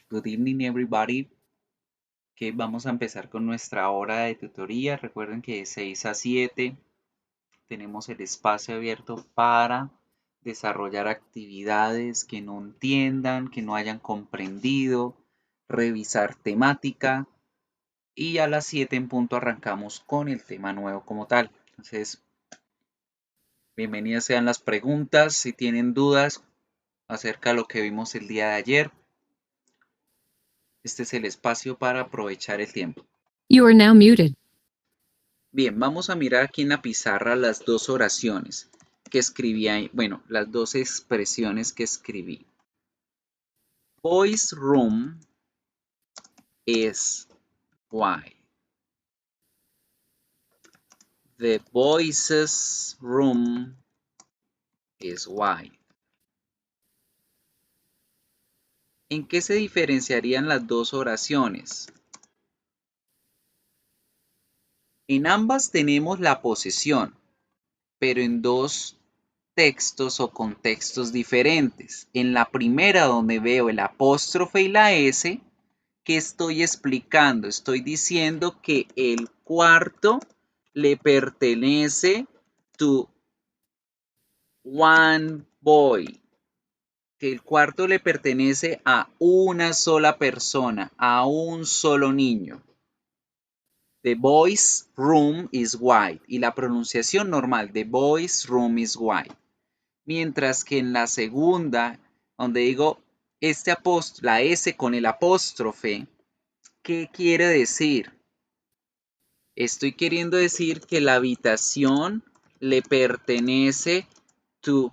Good evening everybody. Que vamos a empezar con nuestra hora de tutoría. Recuerden que de 6 a 7 tenemos el espacio abierto para desarrollar actividades que no entiendan, que no hayan comprendido, revisar temática y a las 7 en punto arrancamos con el tema nuevo como tal. Entonces, bienvenidas sean las preguntas. Si tienen dudas acerca de lo que vimos el día de ayer, este es el espacio para aprovechar el tiempo. You are now muted. Bien, vamos a mirar aquí en la pizarra las dos oraciones que escribí ahí. Bueno, las dos expresiones que escribí. Boys room is white. The boys' room is white. ¿En qué se diferenciarían las dos oraciones? En ambas tenemos la posesión, pero en dos textos o contextos diferentes. En la primera, donde veo el apóstrofe y la S, ¿qué estoy explicando? Estoy diciendo que el cuarto le pertenece to one boy. Que el cuarto le pertenece a una sola persona, a un solo niño. The boys' room is white. Y la pronunciación normal, the boys' room is white. Mientras que en la segunda, donde digo la S con el apóstrofe, ¿qué quiere decir? Estoy queriendo decir que la habitación le pertenece to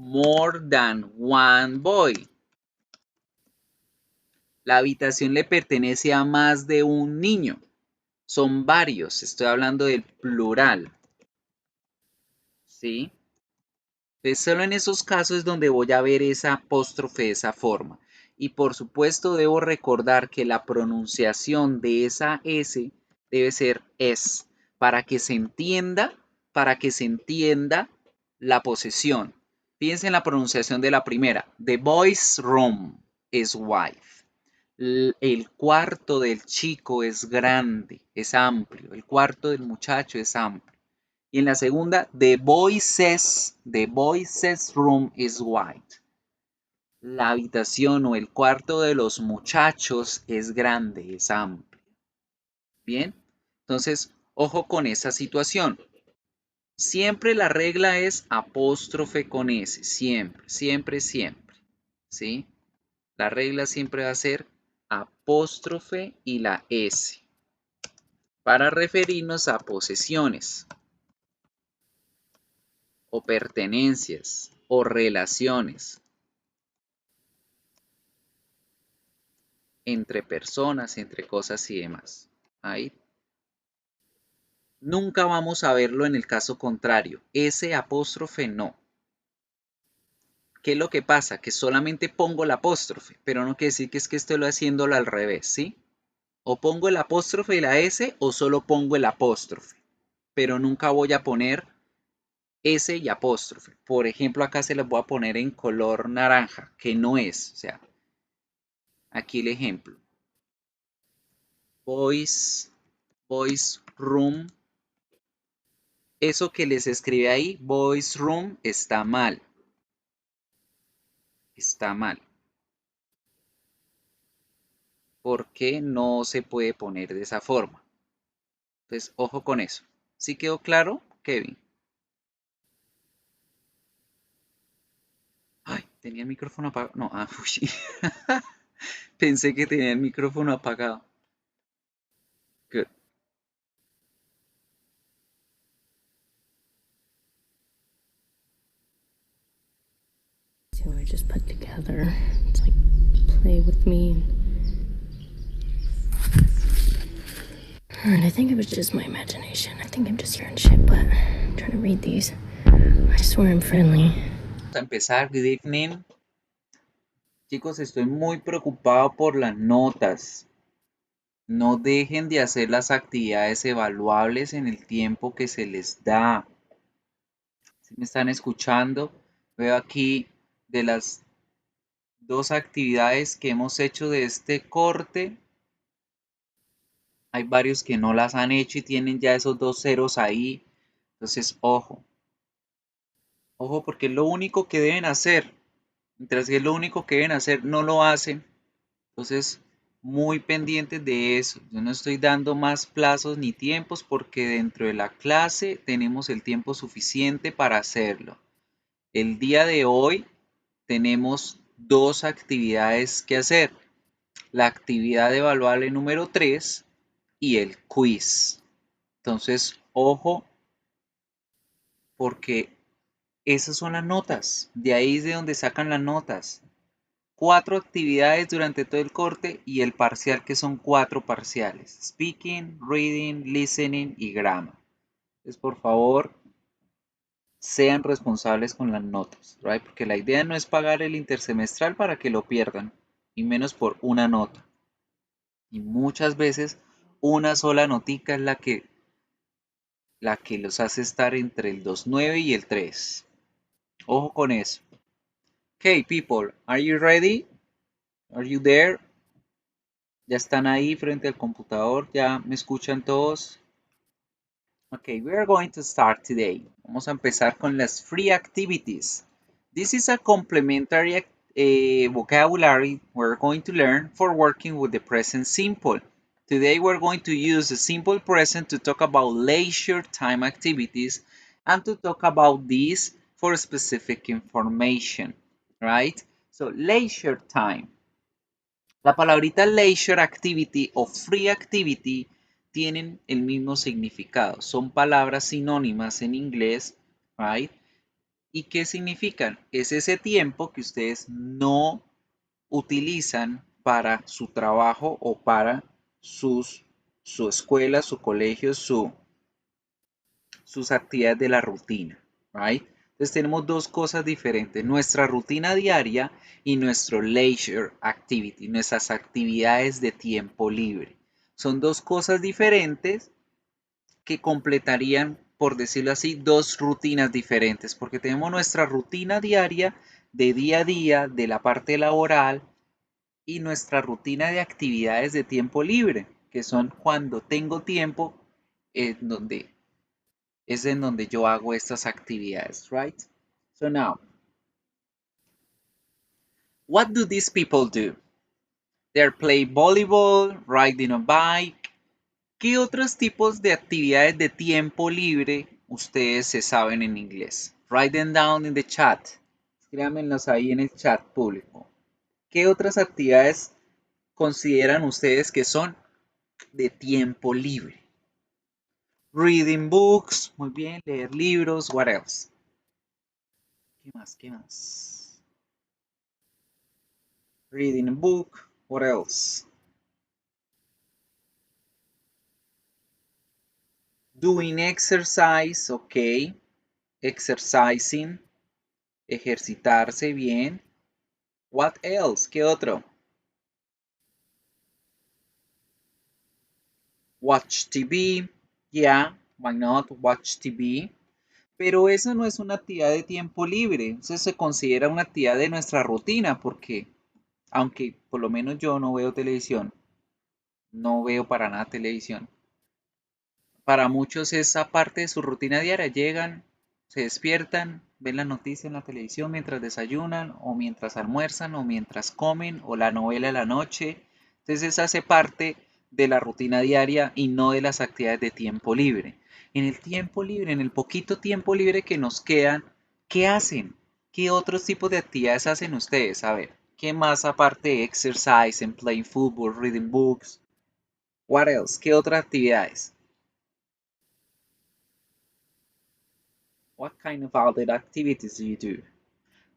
more than one boy. La habitación le pertenece a más de un niño. Son varios, estoy hablando del plural. ¿Sí? Entonces, solo en esos casos es donde voy a ver esa apóstrofe de esa forma. Y por supuesto debo recordar que la pronunciación de esa S debe ser es, para que se entienda la posesión. Fíjense en la pronunciación de la primera. The boys' room is white. El cuarto del chico es grande, es amplio. El cuarto del muchacho es amplio. Y en la segunda, the boys' room is white. La habitación o el cuarto de los muchachos es grande, es amplio. Bien, entonces, ojo con esa situación. Siempre la regla es apóstrofe con S, siempre, siempre, siempre. ¿Sí? La regla siempre va a ser apóstrofe y la S para referirnos a posesiones o pertenencias o relaciones entre personas, entre cosas y demás. Ahí. Nunca vamos a verlo en el caso contrario. Ese apóstrofe no. ¿Qué es lo que pasa? Que solamente pongo el apóstrofe, pero no quiere decir que es que estoy haciéndolo al revés, ¿sí? O pongo el apóstrofe y la S o solo pongo el apóstrofe, pero nunca voy a poner S y apóstrofe. Por ejemplo, acá se las voy a poner en color naranja, que no es. O sea, aquí el ejemplo. Boys room. Eso que les escribe ahí, boys room, está mal. Está mal. Porque no se puede poner de esa forma. Entonces, ojo con eso. ¿Sí quedó claro, Kevin? Ay, tenía el micrófono apagado. No, uy. Pensé que tenía el micrófono apagado. Good. So I just put together. It's like play with me. And I think it was just my imagination. I think I'm just hearing shit, but I'm trying to read these. I swear I'm friendly. Vamos a empezar. Good evening. Chicos, estoy muy preocupado por las notas. No dejen de hacer las actividades evaluables en el tiempo que se les da. Si me están escuchando, veo aquí de las 2 actividades que hemos hecho de este corte. Hay varios que no las han hecho y tienen ya esos 2 ceros ahí. Entonces, ojo. Ojo porque es lo único que deben hacer. Mientras que es lo único que deben hacer, no lo hacen. Entonces, muy pendientes de eso. Yo no estoy dando más plazos ni tiempos porque dentro de la clase tenemos el tiempo suficiente para hacerlo. El día de hoy tenemos 2 actividades que hacer. La actividad evaluable número 3 y el quiz. Entonces, ojo, porque esas son las notas. De ahí es de donde sacan las notas. 4 actividades durante todo el corte y el parcial que son 4 parciales. Speaking, reading, listening y grammar. Entonces, por favor, sean responsables con las notas, ¿right? Porque la idea no es pagar el intersemestral para que lo pierdan, y menos por una nota. Y muchas veces una sola notica es la que los hace estar entre el 2.9 y el 3. Ojo con eso. Okay, people, are you ready? Are you there? ¿Ya están ahí frente al computador? ¿Ya me escuchan todos? Okay, we are going to start today. Vamos a empezar con las free activities. This is a complementary vocabulary we're going to learn for working with the present simple. Today we're going to use the simple present to talk about leisure time activities and to talk about this for specific information, right? So leisure time. La palabrita leisure activity o free activity tienen el mismo significado. Son palabras sinónimas en inglés, right? ¿Y qué significan? Es ese tiempo que ustedes no utilizan para su trabajo o para su escuela, su colegio, sus actividades de la rutina, right? Entonces tenemos dos cosas diferentes, nuestra rutina diaria y nuestro leisure activity, nuestras actividades de tiempo libre. Son dos cosas diferentes que completarían, por decirlo así, dos rutinas diferentes, porque tenemos nuestra rutina diaria de día a día, de la parte laboral, y nuestra rutina de actividades de tiempo libre, que son cuando tengo tiempo, es en donde yo hago estas actividades, right? So now, what do these people do? They play volleyball, riding a bike. ¿Qué otros tipos de actividades de tiempo libre ustedes se saben en inglés? Write them down in the chat. Escríbanmelos ahí en el chat público. ¿Qué otras actividades consideran ustedes que son de tiempo libre? Reading books, muy bien, leer libros, what else? ¿Qué más? ¿Qué más? Reading a book, what else? Doing exercise, ok. Exercising, ejercitarse bien. What else? ¿Qué otro? Watch TV, yeah, why not watch TV? Pero eso no es una actividad de tiempo libre, eso se considera una actividad de nuestra rutina, porque aunque por lo menos yo no veo televisión, no veo para nada televisión. Para muchos esa parte de su rutina diaria. Llegan, se despiertan, ven la noticia en la televisión mientras desayunan o mientras almuerzan o mientras comen o la novela de la noche. Entonces esa hace parte de la rutina diaria y no de las actividades de tiempo libre. En el tiempo libre, en el poquito tiempo libre que nos quedan, ¿qué hacen? ¿Qué otros tipos de actividades hacen ustedes? A ver, ¿qué más aparte de exercise, and playing football, reading books? What else? ¿Qué otras actividades? What kind of other activities do you do?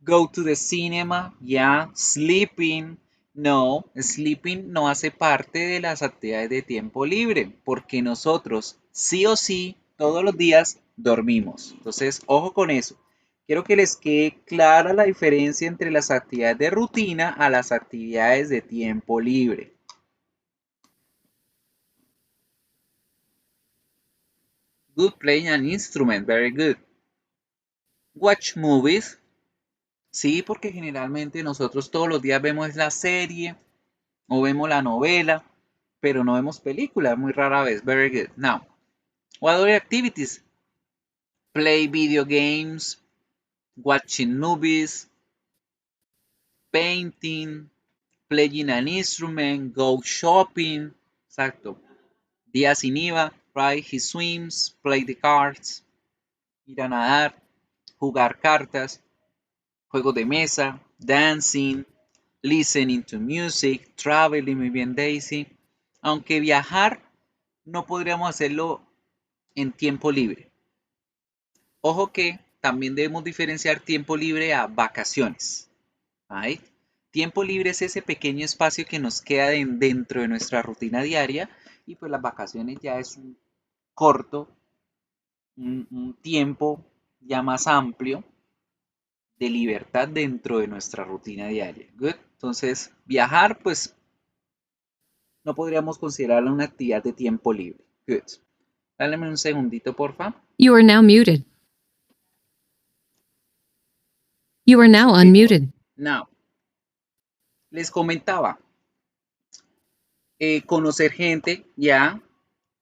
Go to the cinema, yeah. Sleeping, no. Sleeping no hace parte de las actividades de tiempo libre, porque nosotros sí o sí todos los días dormimos. Entonces, ojo con eso. Quiero que les quede clara la diferencia entre las actividades de rutina a las actividades de tiempo libre. Good, playing an instrument, very good. Watch movies. Sí, porque generalmente nosotros todos los días vemos la serie o vemos la novela, pero no vemos películas, muy rara vez. Very good. Now, what other activities? Play video games, watching movies, painting, playing an instrument, go shopping. Exacto. Día sin IVA, right? He swims, play the cards, ir a nadar, jugar cartas, juegos de mesa, dancing, listening to music, traveling, muy bien Daisy. Aunque viajar no podríamos hacerlo en tiempo libre. Ojo que también debemos diferenciar tiempo libre a vacaciones. Right? Tiempo libre es ese pequeño espacio que nos queda dentro de nuestra rutina diaria y pues las vacaciones ya es un corto, un tiempo ya más amplio de libertad dentro de nuestra rutina diaria. Good. Entonces, viajar pues no podríamos considerarla una actividad de tiempo libre. Good. Dale un segundito, porfa. You are now muted. You are now Okay. unmuted. Now, les comentaba, conocer gente ya,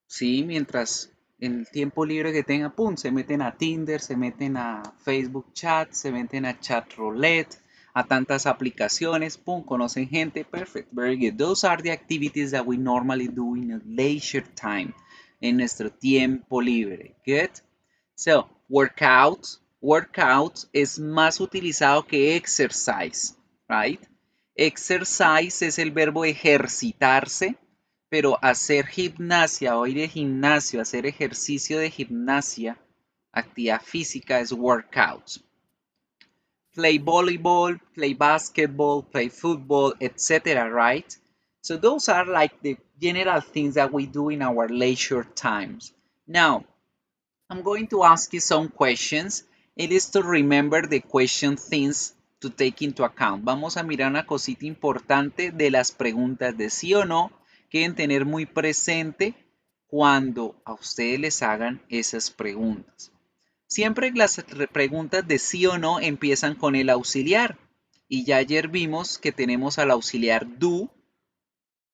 sí, mientras en el tiempo libre que tenga, pum, se meten a Tinder, se meten a Facebook Chat, se meten a Chat Roulette, a tantas aplicaciones, pum, conocen gente, perfect, very good. Those are the activities that we normally do in a leisure time, en nuestro tiempo libre, good. So, workout es más utilizado que exercise, right? Exercise es el verbo ejercitarse, pero hacer gimnasia o ir de gimnasio, hacer ejercicio de gimnasia, actividad física es workout. Play volleyball, play basketball, play football, etc. Right? So those are like the general things that we do in our leisure times. Now, I'm going to ask you some questions. It is to remember the question things to take into account. Vamos a mirar una cosita importante de las preguntas de sí o no que deben tener muy presente cuando a ustedes les hagan esas preguntas. Siempre las preguntas de sí o no empiezan con el auxiliar. Y ya ayer vimos que tenemos al auxiliar do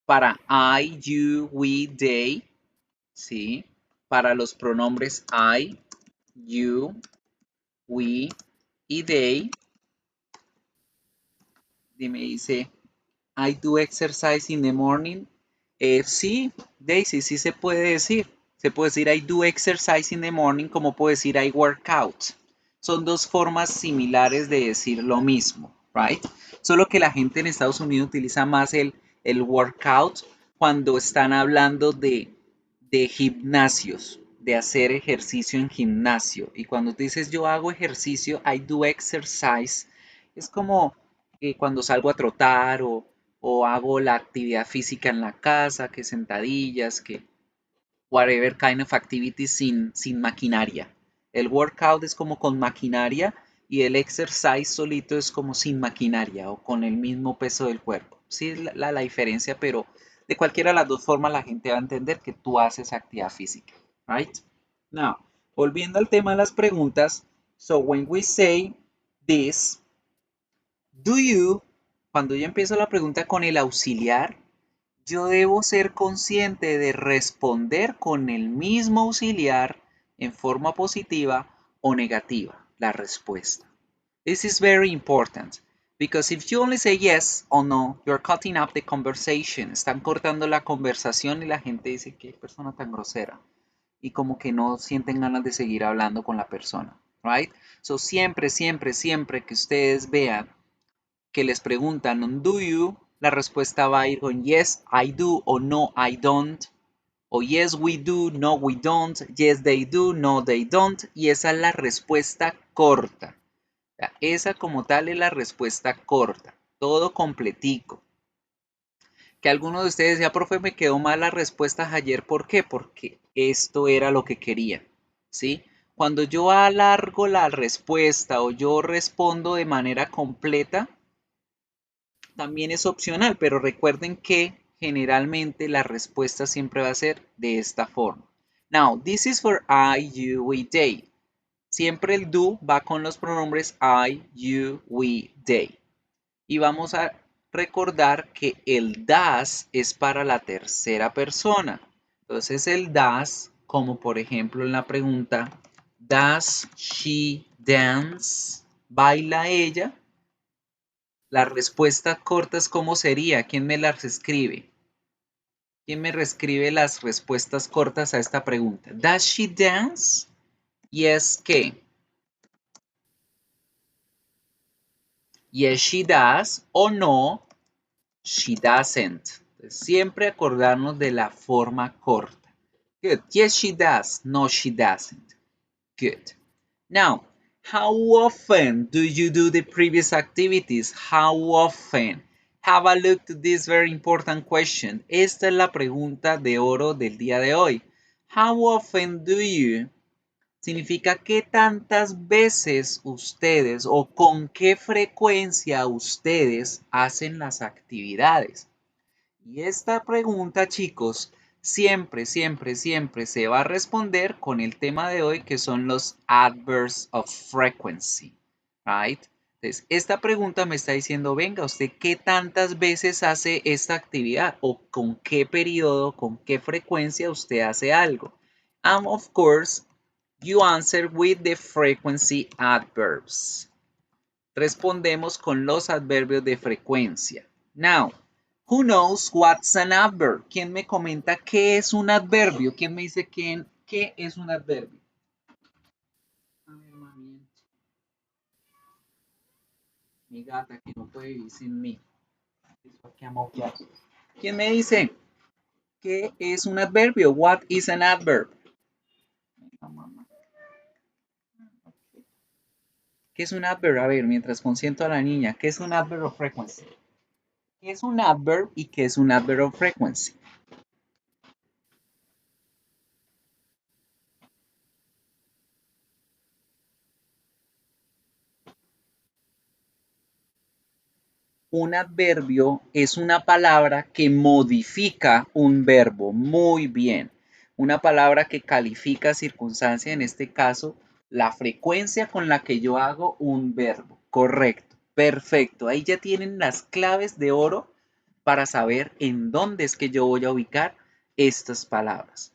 para I, you, we, they. ¿Sí? Para los pronombres I, you, we y they. Y me dice, I do exercise in the morning. Sí, Daisy, sí se puede decir. Se puede decir I do exercise in the morning como puedo decir I work out. Son dos formas similares de decir lo mismo, right? Solo que la gente en Estados Unidos utiliza más el workout cuando están hablando de gimnasios, de hacer ejercicio en gimnasio. Y cuando tú dices yo hago ejercicio, I do exercise, es como cuando salgo a trotar o hago la actividad física en la casa, que sentadillas, que whatever kind of activity sin maquinaria. El workout es como con maquinaria y el exercise solito es como sin maquinaria o con el mismo peso del cuerpo. Sí es la diferencia, pero de cualquiera de las dos formas la gente va a entender que tú haces actividad física. Right? Now, volviendo al tema de las preguntas. So when we say this, do you, cuando yo empiezo la pregunta con el auxiliar, yo debo ser consciente de responder con el mismo auxiliar en forma positiva o negativa la respuesta. This is very important because if you only say yes or no, you're cutting up the conversation. Están cortando la conversación y la gente dice qué persona tan grosera y como que no sienten ganas de seguir hablando con la persona, right? So siempre, siempre, siempre que ustedes vean que les preguntan do you, la respuesta va a ir con yes, I do o no, I don't. O yes, we do, no, we don't. Yes, they do, no, they don't. Y esa es la respuesta corta. O sea, esa como tal es la respuesta corta. Todo completico. Que alguno de ustedes decía, profe, me quedó mal las respuestas ayer. ¿Por qué? Porque esto era lo que quería. ¿Sí? Cuando yo alargo la respuesta o yo respondo de manera completa, también es opcional, pero recuerden que generalmente la respuesta siempre va a ser de esta forma. Now, this is for I, you, we, they. Siempre el do va con los pronombres I, you, we, they. Y vamos a recordar que el das es para la tercera persona. Entonces el das, como por ejemplo en la pregunta, does she dance? ¿Baila ella? La respuesta corta es ¿cómo sería? ¿Quién me las escribe? ¿Quién me reescribe las respuestas cortas a esta pregunta? ¿Does she dance? Yes, ¿qué? Yes, she does. O no, she doesn't. Entonces, siempre acordarnos de la forma corta. Good. Yes, she does. No, she doesn't. Good. Now, how often do you do the previous activities? How often? Have a look to this very important question. Esta es la pregunta de oro del día de hoy. How often do you? Significa qué tantas veces ustedes o con qué frecuencia ustedes hacen las actividades. Y esta pregunta, chicos, siempre se va a responder con el tema de hoy, que son los adverbs of frequency, right? Entonces, esta pregunta me está diciendo, venga, ¿usted qué tantas veces hace esta actividad? ¿O con qué periodo, con qué frecuencia usted hace algo? And of course, you answer with the frequency adverbs. Respondemos con los adverbios de frecuencia. Now, who knows what's an adverb? ¿Quién me comenta qué es un adverbio? ¿Quién me dice qué es un adverbio? A ver, mami. Mi gata que no puede vivir sin mí. ¿Quién me dice qué es un adverbio? What is an adverb? ¿Qué es un adverb? A ver, mientras consiento a la niña, ¿qué es un adverb of frequency? ¿Qué es un adverb y qué es un adverb of frequency? Un adverbio es una palabra que modifica un verbo. Muy bien. Una palabra que califica circunstancia, en este caso, la frecuencia con la que yo hago un verbo. Correcto. Perfecto. Ahí ya tienen las claves de oro para saber en dónde es que yo voy a ubicar estas palabras.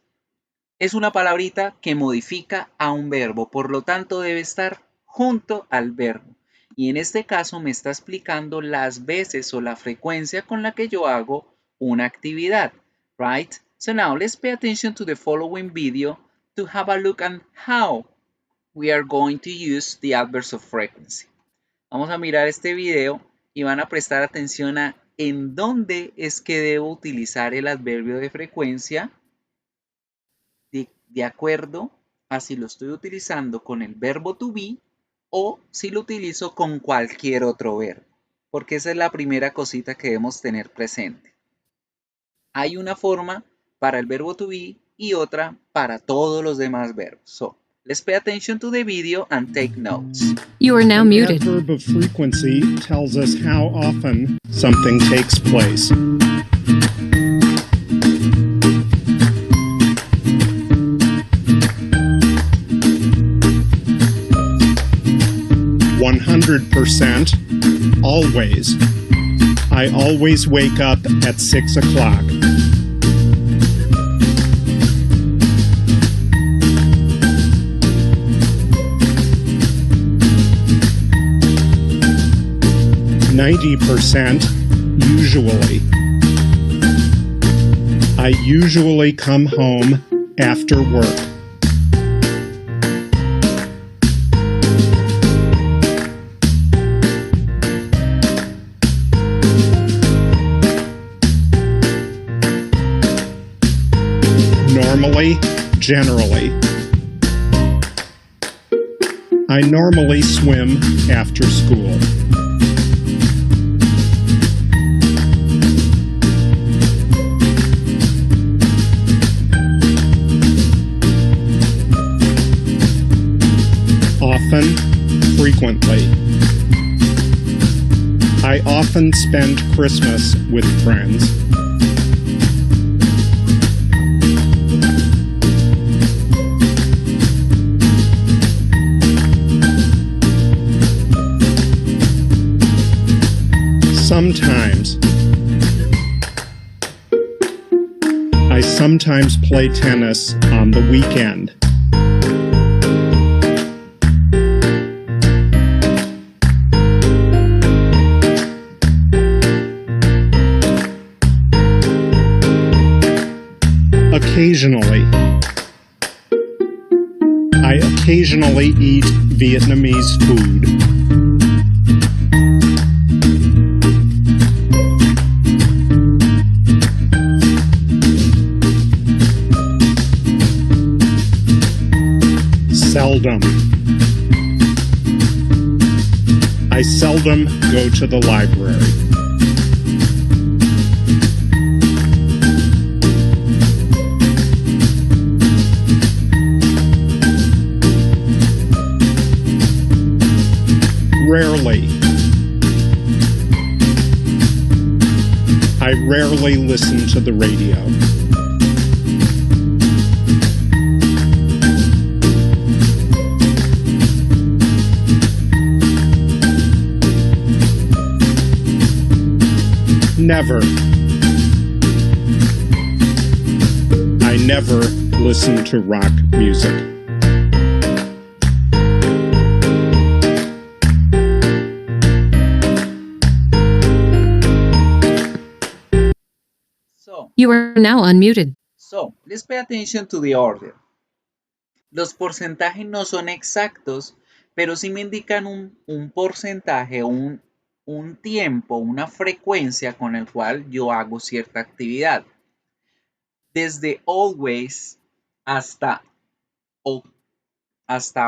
Es una palabrita que modifica a un verbo, por lo tanto debe estar junto al verbo. Y en este caso me está explicando las veces o la frecuencia con la que yo hago una actividad, right? So now let's pay attention to the following video to have a look at how we are going to use the adverbs of frequency. Vamos a mirar este video y van a prestar atención a en dónde es que debo utilizar el adverbio de frecuencia de acuerdo a si lo estoy utilizando con el verbo to be o si lo utilizo con cualquier otro verbo, porque esa es la primera cosita que debemos tener presente. Hay una forma para el verbo to be y otra para todos los demás verbos. So, let's pay attention to the video and take notes. You are now An muted. adverb of frequency tells us how often something takes place. %, always. I always wake up at 6 o'clock. %, usually. I usually come home after work. Normally, generally. I normally swim after school. Often, frequently. I often spend Christmas with friends. I sometimes play tennis on the weekend. Occasionally. I occasionally eat Vietnamese food. Seldom. I seldom go to the library. Rarely. I rarely listen to the radio. Never. I never listen to rock music. You are now unmuted. So, let's pay attention to the order. Los porcentajes no son exactos, pero sí me indican un porcentaje, un tiempo, una frecuencia con el cual yo hago cierta actividad. Desde always hasta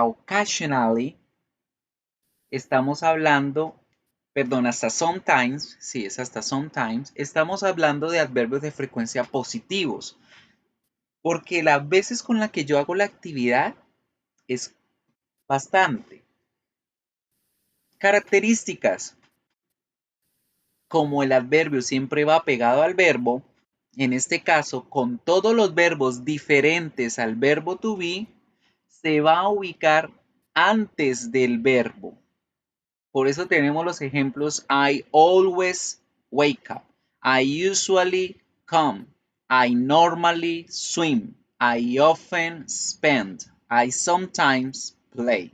occasionally, estamos hablando, perdón, hasta sometimes, sí, es hasta sometimes, estamos hablando de adverbios de frecuencia positivos, porque las veces con las que yo hago la actividad es bastante. Características. Como el adverbio siempre va pegado al verbo, en este caso, con todos los verbos diferentes al verbo to be, se va a ubicar antes del verbo. Por eso tenemos los ejemplos I always wake up, I usually come, I normally swim, I often spend, I sometimes play.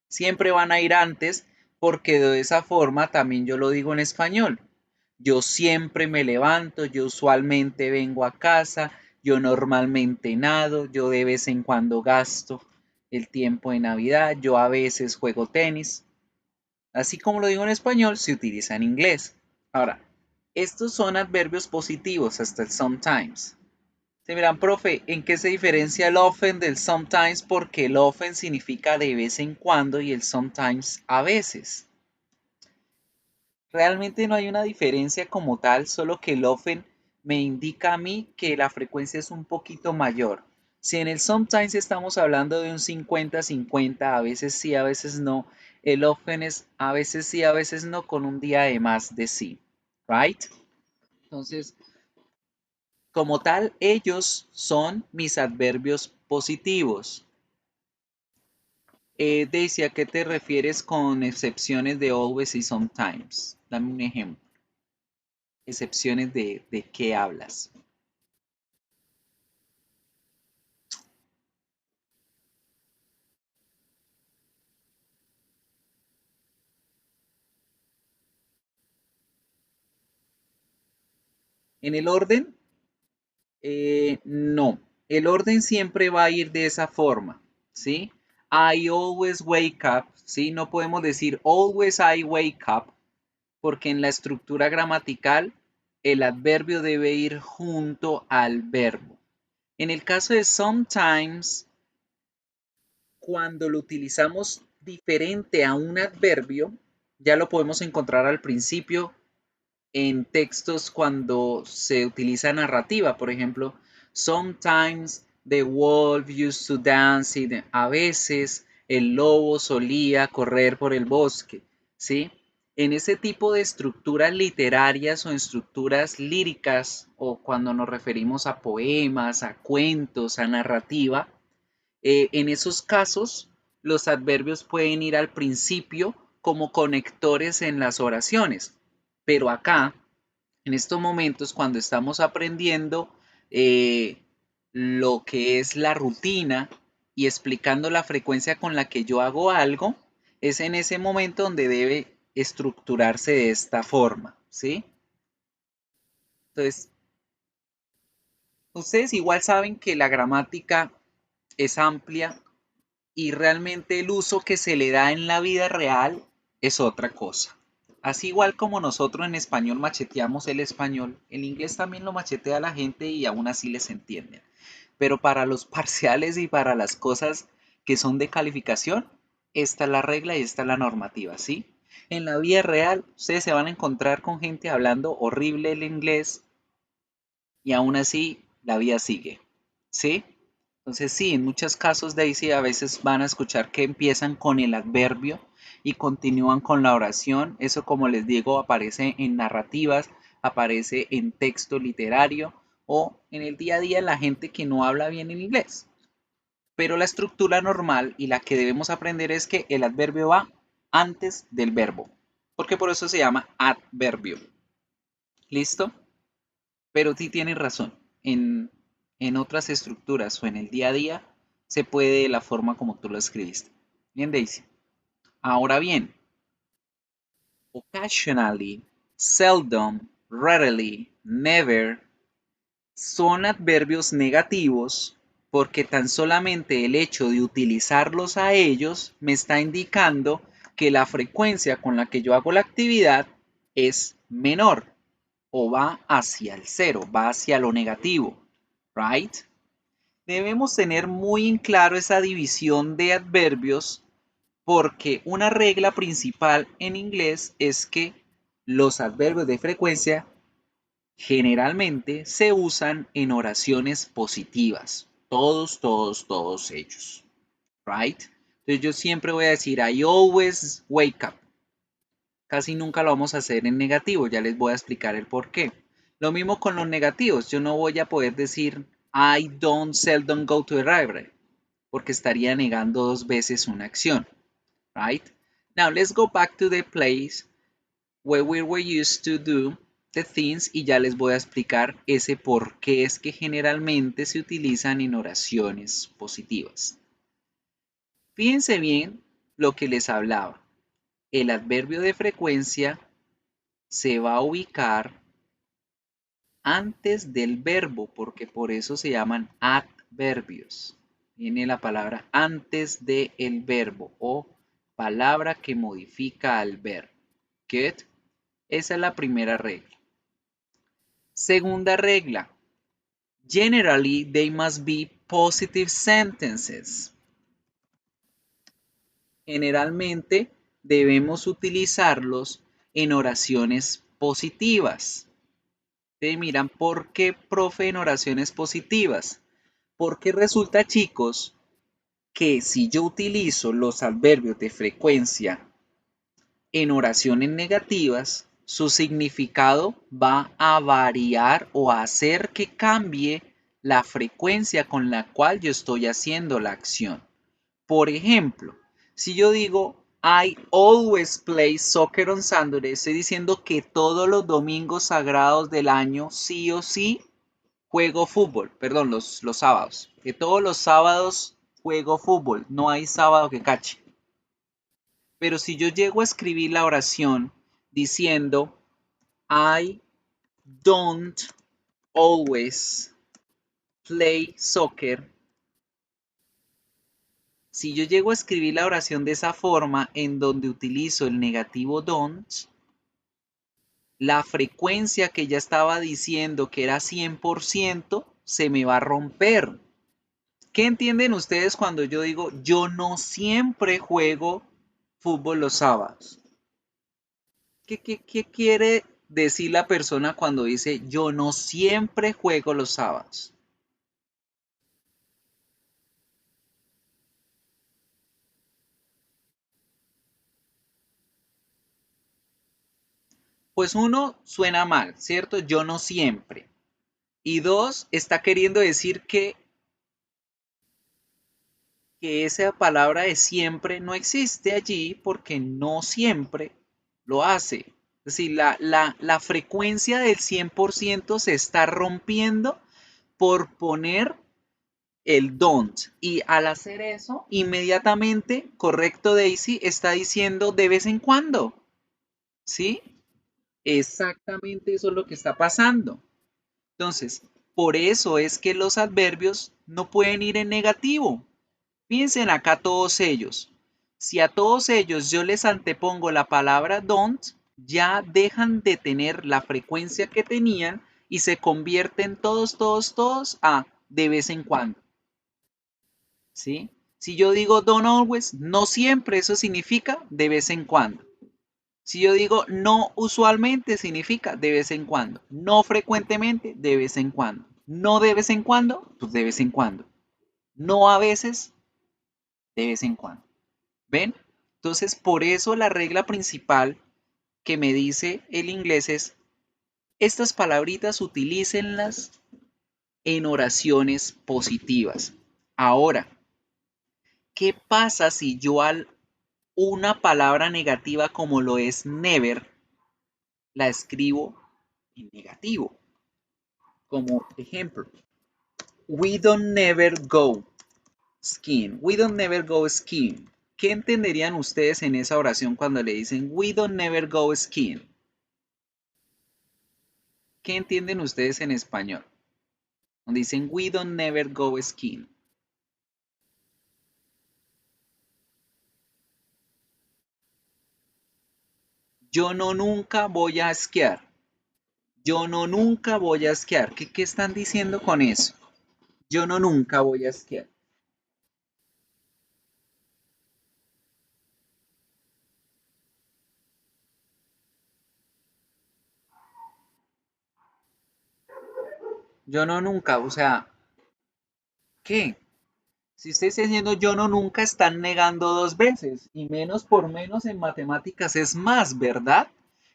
Siempre van a ir antes porque de esa forma también yo lo digo en español. Yo siempre me levanto, yo usualmente vengo a casa, yo normalmente nado, yo de vez en cuando gasto el tiempo de Navidad, yo a veces juego tenis. Así como lo digo en español, se utiliza en inglés. Ahora, estos son adverbios positivos hasta el sometimes. Se miran, profe, ¿en qué se diferencia el often del sometimes? Porque el often significa de vez en cuando y el sometimes a veces. Realmente no hay una diferencia como tal, solo que el often me indica a mí que la frecuencia es un poquito mayor. Si en el sometimes estamos hablando de un 50-50, a veces sí, a veces no. El often es a veces sí, a veces no, con un día de más de sí. Right? Entonces, como tal, ellos son mis adverbios positivos. Daisy, ¿a qué te refieres con excepciones de always y sometimes? Dame un ejemplo. Excepciones de qué hablas. En el orden, no. El orden siempre va a ir de esa forma, ¿sí? I always wake up, ¿sí? No podemos decir always I wake up, porque en la estructura gramatical el adverbio debe ir junto al verbo. En el caso de sometimes, cuando lo utilizamos diferente a un adverbio, ya lo podemos encontrar al principio en textos cuando se utiliza narrativa. Por ejemplo, sometimes the wolf used to dance. A veces el lobo solía correr por el bosque, ¿sí? En ese tipo de estructuras literarias o estructuras líricas, o cuando nos referimos a poemas, a cuentos, a narrativa, en esos casos los adverbios pueden ir al principio como conectores en las oraciones. Pero acá, en estos momentos, cuando estamos aprendiendo lo que es la rutina y explicando la frecuencia con la que yo hago algo, es en ese momento donde debe estructurarse de esta forma, ¿sí? Entonces, ustedes igual saben que la gramática es amplia y realmente el uso que se le da en la vida real es otra cosa. Así igual como nosotros en español macheteamos el español, en inglés también lo machetea la gente y aún así les entienden. Pero para los parciales y para las cosas que son de calificación, esta es la regla y esta es la normativa, ¿sí? En la vida real, ustedes se van a encontrar con gente hablando horrible el inglés y aún así la vida sigue, ¿sí? Entonces sí, en muchos casos, Daisy, a veces van a escuchar que empiezan con el adverbio y continúan con la oración. Eso, como les digo, aparece en narrativas, aparece en texto literario o en el día a día la gente que no habla bien el inglés. Pero la estructura normal y la que debemos aprender es que el adverbio va antes del verbo, porque por eso se llama adverbio. ¿Listo? Pero sí tienes razón. En otras estructuras o en el día a día se puede de la forma como tú lo escribiste. Bien, Daisy. Ahora bien, occasionally, seldom, rarely, never son adverbios negativos porque tan solamente el hecho de utilizarlos a ellos me está indicando que la frecuencia con la que yo hago la actividad es menor o va hacia el cero, va hacia lo negativo, right? Debemos tener muy en claro esa división de adverbios porque una regla principal en inglés es que los adverbios de frecuencia generalmente se usan en oraciones positivas. Todos ellos. Right? Entonces yo siempre voy a decir I always wake up. Casi nunca lo vamos a hacer en negativo. Ya les voy a explicar el por qué. Lo mismo con los negativos. Yo no voy a poder decir I don't seldom go to the library. Porque estaría negando dos veces una acción. Right? Now let's go back to the place where we were used to do the things y ya les voy a explicar ese por qué es que generalmente se utilizan en oraciones positivas. Fíjense bien lo que les hablaba. El adverbio de frecuencia se va a ubicar antes del verbo porque por eso se llaman adverbios. Viene la palabra antes del verbo o palabra que modifica al verbo. Good. Esa es la primera regla. Segunda regla. Generally, they must be positive sentences. Generalmente debemos utilizarlos en oraciones positivas. Ustedes miran, ¿por qué, profe, en oraciones positivas? Porque resulta, chicos, que si yo utilizo los adverbios de frecuencia en oraciones negativas, su significado va a variar o a hacer que cambie la frecuencia con la cual yo estoy haciendo la acción. Por ejemplo, si yo digo I always play soccer on Sunday, estoy diciendo que todos los domingos sagrados del año sí o sí juego fútbol, perdón, los sábados, que todos los sábados juego fútbol, no hay sábado que cache. Pero si yo llego a escribir la oración diciendo I don't always play soccer, si yo llego a escribir la oración de esa forma en donde utilizo el negativo don't, la frecuencia que ya estaba diciendo que era 100% se me va a romper. ¿Qué entienden ustedes cuando yo digo yo no siempre juego fútbol los sábados? ¿Qué quiere decir la persona cuando dice yo no siempre juego los sábados? Pues uno, suena mal, ¿cierto? Yo no siempre. Y dos, está queriendo decir que esa palabra de siempre no existe allí porque no siempre lo hace. Es decir, la frecuencia del 100% se está rompiendo por poner el don't. Y al hacer eso, inmediatamente, correcto Daisy, está diciendo de vez en cuando. ¿Sí? Exactamente eso es lo que está pasando. Entonces, por eso es que los adverbios no pueden ir en negativo. Piensen acá todos ellos. Si a todos ellos yo les antepongo la palabra don't, ya dejan de tener la frecuencia que tenían y se convierten todos a de vez en cuando. ¿Sí? Si yo digo don't always, no siempre, eso significa de vez en cuando. Si yo digo no usualmente, significa de vez en cuando. No frecuentemente, de vez en cuando. No de vez en cuando, pues de vez en cuando. No a veces, de vez en cuando. ¿Ven? Entonces, por eso la regla principal que me dice el inglés es, estas palabritas utilícenlas en oraciones positivas. Ahora, ¿qué pasa si yo al una palabra negativa como lo es never la escribo en negativo? Como ejemplo, we don't never go skiing. We don't never go skiing. ¿Qué entenderían ustedes en esa oración cuando le dicen we don't never go skiing? ¿Qué entienden ustedes en español? Cuando dicen we don't never go skiing. Yo no nunca voy a esquiar. Yo no nunca voy a esquiar. ¿Qué están diciendo con eso? Yo no nunca voy a esquiar. Yo no nunca, o sea, ¿qué? Si usted está diciendo yo no nunca, están negando dos veces. Y menos por menos en matemáticas es más, ¿verdad?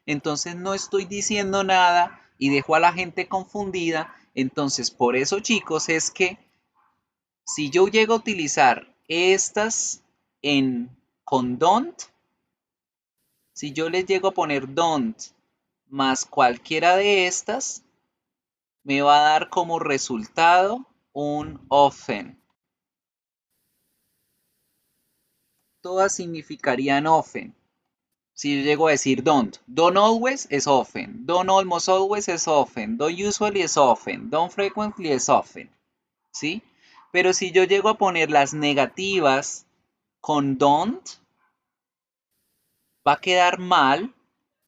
Entonces no estoy diciendo nada y dejo a la gente confundida. Entonces, por eso, chicos, es que si yo llego a utilizar estas con don't, si yo les llego a poner don't más cualquiera de estas, me va a dar como resultado un often. Todas significarían often. Si yo llego a decir don't always es often, don't almost always es often, don't usually es often, don't frequently es often, ¿sí? Pero si yo llego a poner las negativas con don't, va a quedar mal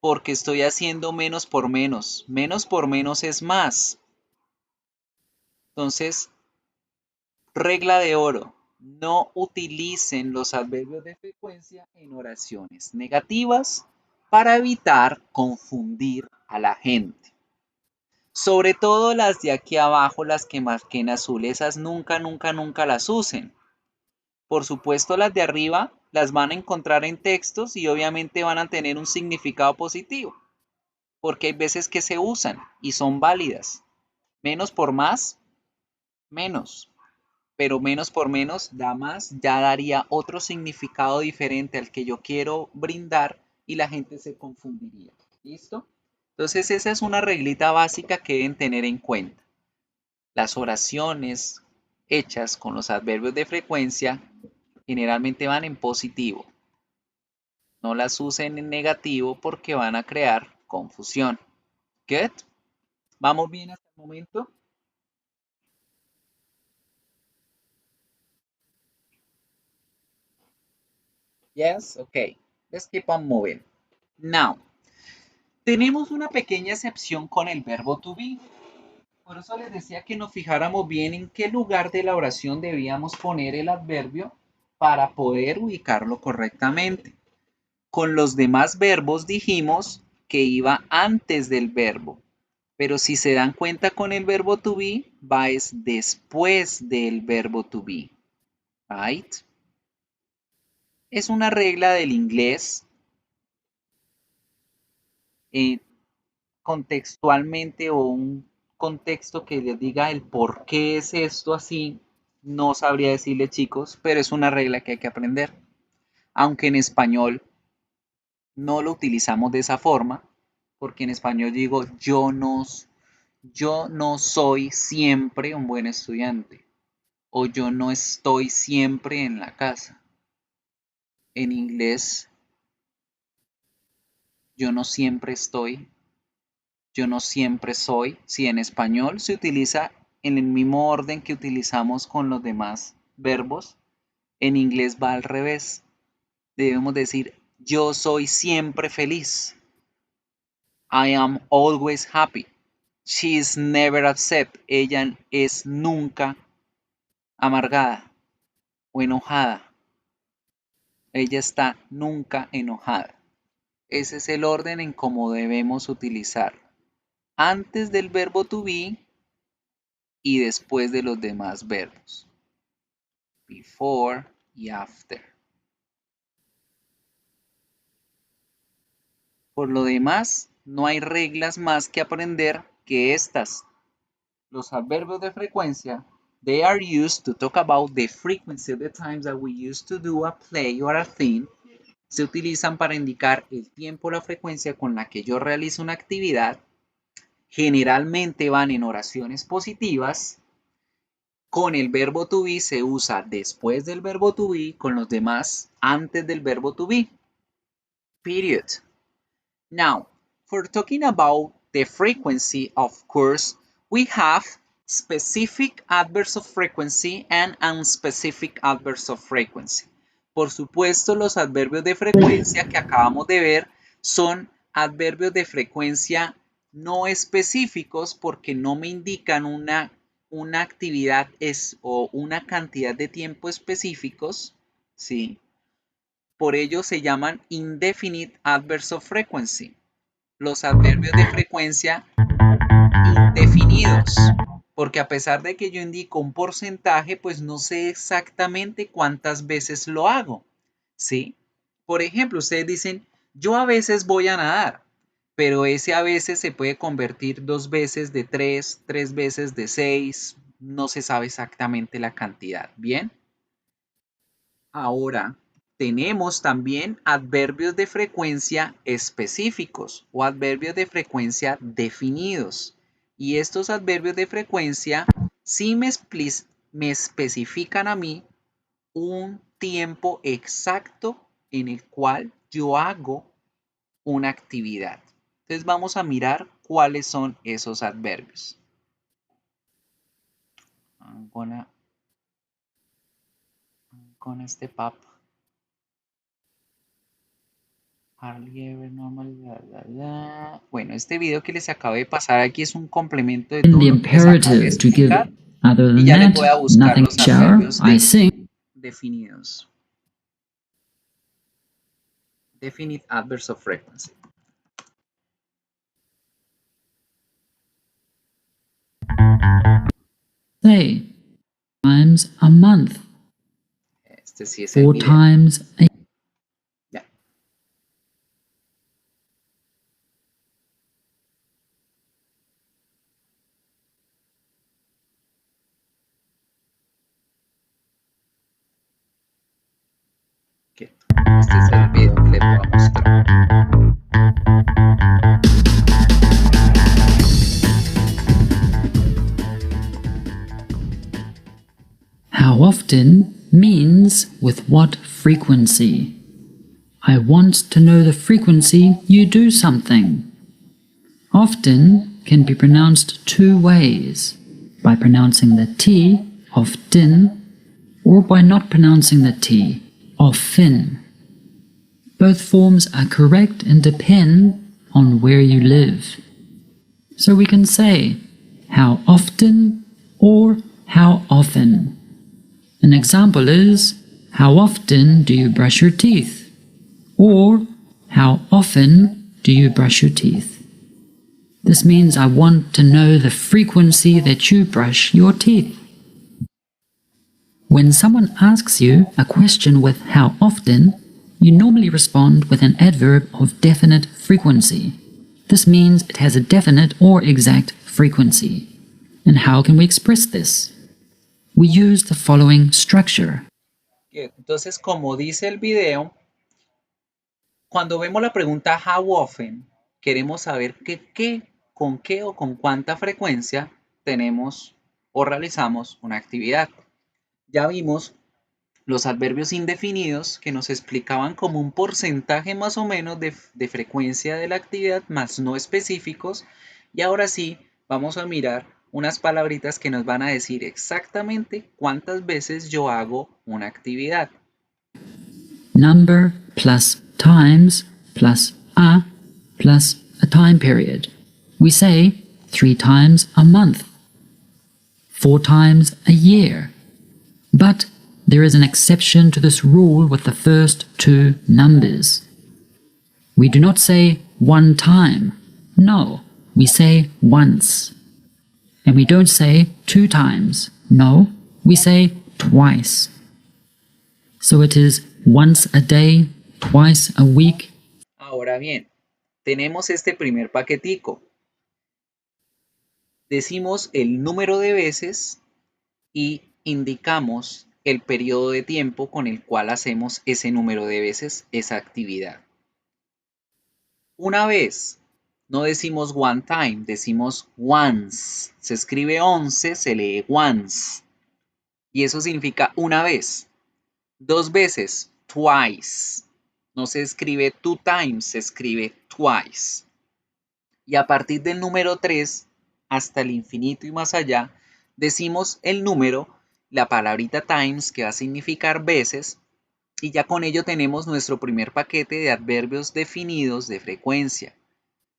porque estoy haciendo menos por menos. Menos por menos es más. Entonces, regla de oro. No utilicen los adverbios de frecuencia en oraciones negativas para evitar confundir a la gente. Sobre todo las de aquí abajo, las que marqué en azul, esas nunca, nunca, nunca las usen. Por supuesto, las de arriba las van a encontrar en textos y obviamente van a tener un significado positivo, porque hay veces que se usan y son válidas. Menos por más, menos. Pero menos por menos da más, ya daría otro significado diferente al que yo quiero brindar y la gente se confundiría. ¿Listo? Entonces esa es una reglita básica que deben tener en cuenta. Las oraciones hechas con los adverbios de frecuencia generalmente van en positivo. No las usen en negativo porque van a crear confusión. ¿Good? ¿Vamos bien hasta el momento? Yes? Okay. Let's keep on moving. Now, tenemos una pequeña excepción con el verbo to be. Por eso les decía que nos fijáramos bien en qué lugar de la oración debíamos poner el adverbio para poder ubicarlo correctamente. Con los demás verbos dijimos que iba antes del verbo, pero si se dan cuenta con el verbo to be, va es después del verbo to be. Right? Es una regla del inglés. Contextualmente o un contexto que les diga el por qué es esto así, no sabría decirle chicos, pero es una regla que hay que aprender. Aunque en español no lo utilizamos de esa forma, porque en español digo yo no yo no soy siempre un buen estudiante o yo no estoy siempre en la casa. En inglés, yo no siempre estoy, yo no siempre soy. Si en español se utiliza en el mismo orden que utilizamos con los demás verbos, en inglés va al revés. Debemos decir, yo soy siempre feliz. I am always happy. She is never upset. Ella es nunca amargada o enojada. Ella está nunca enojada. Ese es el orden en cómo debemos utilizar antes del verbo to be y después de los demás verbos. Before y after. Por lo demás, no hay reglas más que aprender que estas. Los adverbios de frecuencia, they are used to talk about the frequency of the times that we used to do a play or a thing. Se utilizan para indicar el tiempo o la frecuencia con la que yo realizo una actividad. Generalmente van en oraciones positivas. Con el verbo to be se usa después del verbo to be, con los demás antes del verbo to be. Period. Now, for talking about the frequency, of course, we have specific adverbs of frequency and unspecific adverbs of frequency. Por supuesto, los adverbios de frecuencia que acabamos de ver son adverbios de frecuencia no específicos porque no me indican una actividad o una cantidad de tiempo específicos, ¿sí? Por ello se llaman indefinite adverbs of frequency. Los adverbios de frecuencia indefinidos. Porque a pesar de que yo indico un porcentaje, pues no sé exactamente cuántas veces lo hago. ¿Sí? Por ejemplo, ustedes dicen, yo a veces voy a nadar. Pero ese a veces se puede convertir 2 veces de 3, 3 veces de 6. No se sabe exactamente la cantidad. ¿Bien? Ahora, tenemos también adverbios de frecuencia específicos o adverbios de frecuencia definidos. Y estos adverbios de frecuencia sí me especifican a mí un tiempo exacto en el cual yo hago una actividad. Entonces vamos a mirar cuáles son esos adverbios. I'm gonna step up. Hardly ever normal, Bueno, este video que les acabo de pasar aquí es un complemento de In todo the lo que les acabo de imperative to give, explicar. other Y than ya les that, voy a buscar nothing los shower, adverbios I sing. definidos. Definite adverbs of frequency. Say, times a month, Este sí es el 4 video. times a Ya. Ok. Este es el video que les voy a mostrar. How often means with what frequency. I want to know the frequency you do something. Often can be pronounced 2 ways, by pronouncing the T, often, or by not pronouncing the T, often. Both forms are correct and depend on where you live. So we can say how often or how often. An example is, how often do you brush your teeth? Or, how often do you brush your teeth? This means I want to know the frequency that you brush your teeth. When someone asks you a question with how often, you normally respond with an adverb of definite frequency. This means it has a definite or exact frequency. And how can we express this? We use the following structure. Entonces, como dice el video, cuando vemos la pregunta how often, queremos saber con qué o con cuánta frecuencia tenemos o realizamos una actividad. Ya vimos los adverbios indefinidos que nos explicaban como un porcentaje más o menos de frecuencia de la actividad, más no específicos. Y ahora sí, vamos a mirar unas palabritas que nos van a decir exactamente cuántas veces yo hago una actividad. Number plus times plus a time period. We say 3 times a month, 4 times a year. But there is an exception to this rule with the first two numbers. We do not say 1 time. No, we say once. And we don't say 2 times. No, we say twice. So it is once a day, twice a week. Ahora bien, tenemos este primer paquetico. Decimos el número de veces y indicamos el periodo de tiempo con el cual hacemos ese número de veces esa actividad. Una vez, no decimos one time, decimos once. Se escribe 11, se lee once. Y eso significa una vez. 2 veces, twice. No se escribe two times, se escribe twice. Y a partir del número 3, hasta el infinito y más allá, decimos el número, la palabrita times, que va a significar veces, y ya con ello tenemos nuestro primer paquete de adverbios definidos de frecuencia.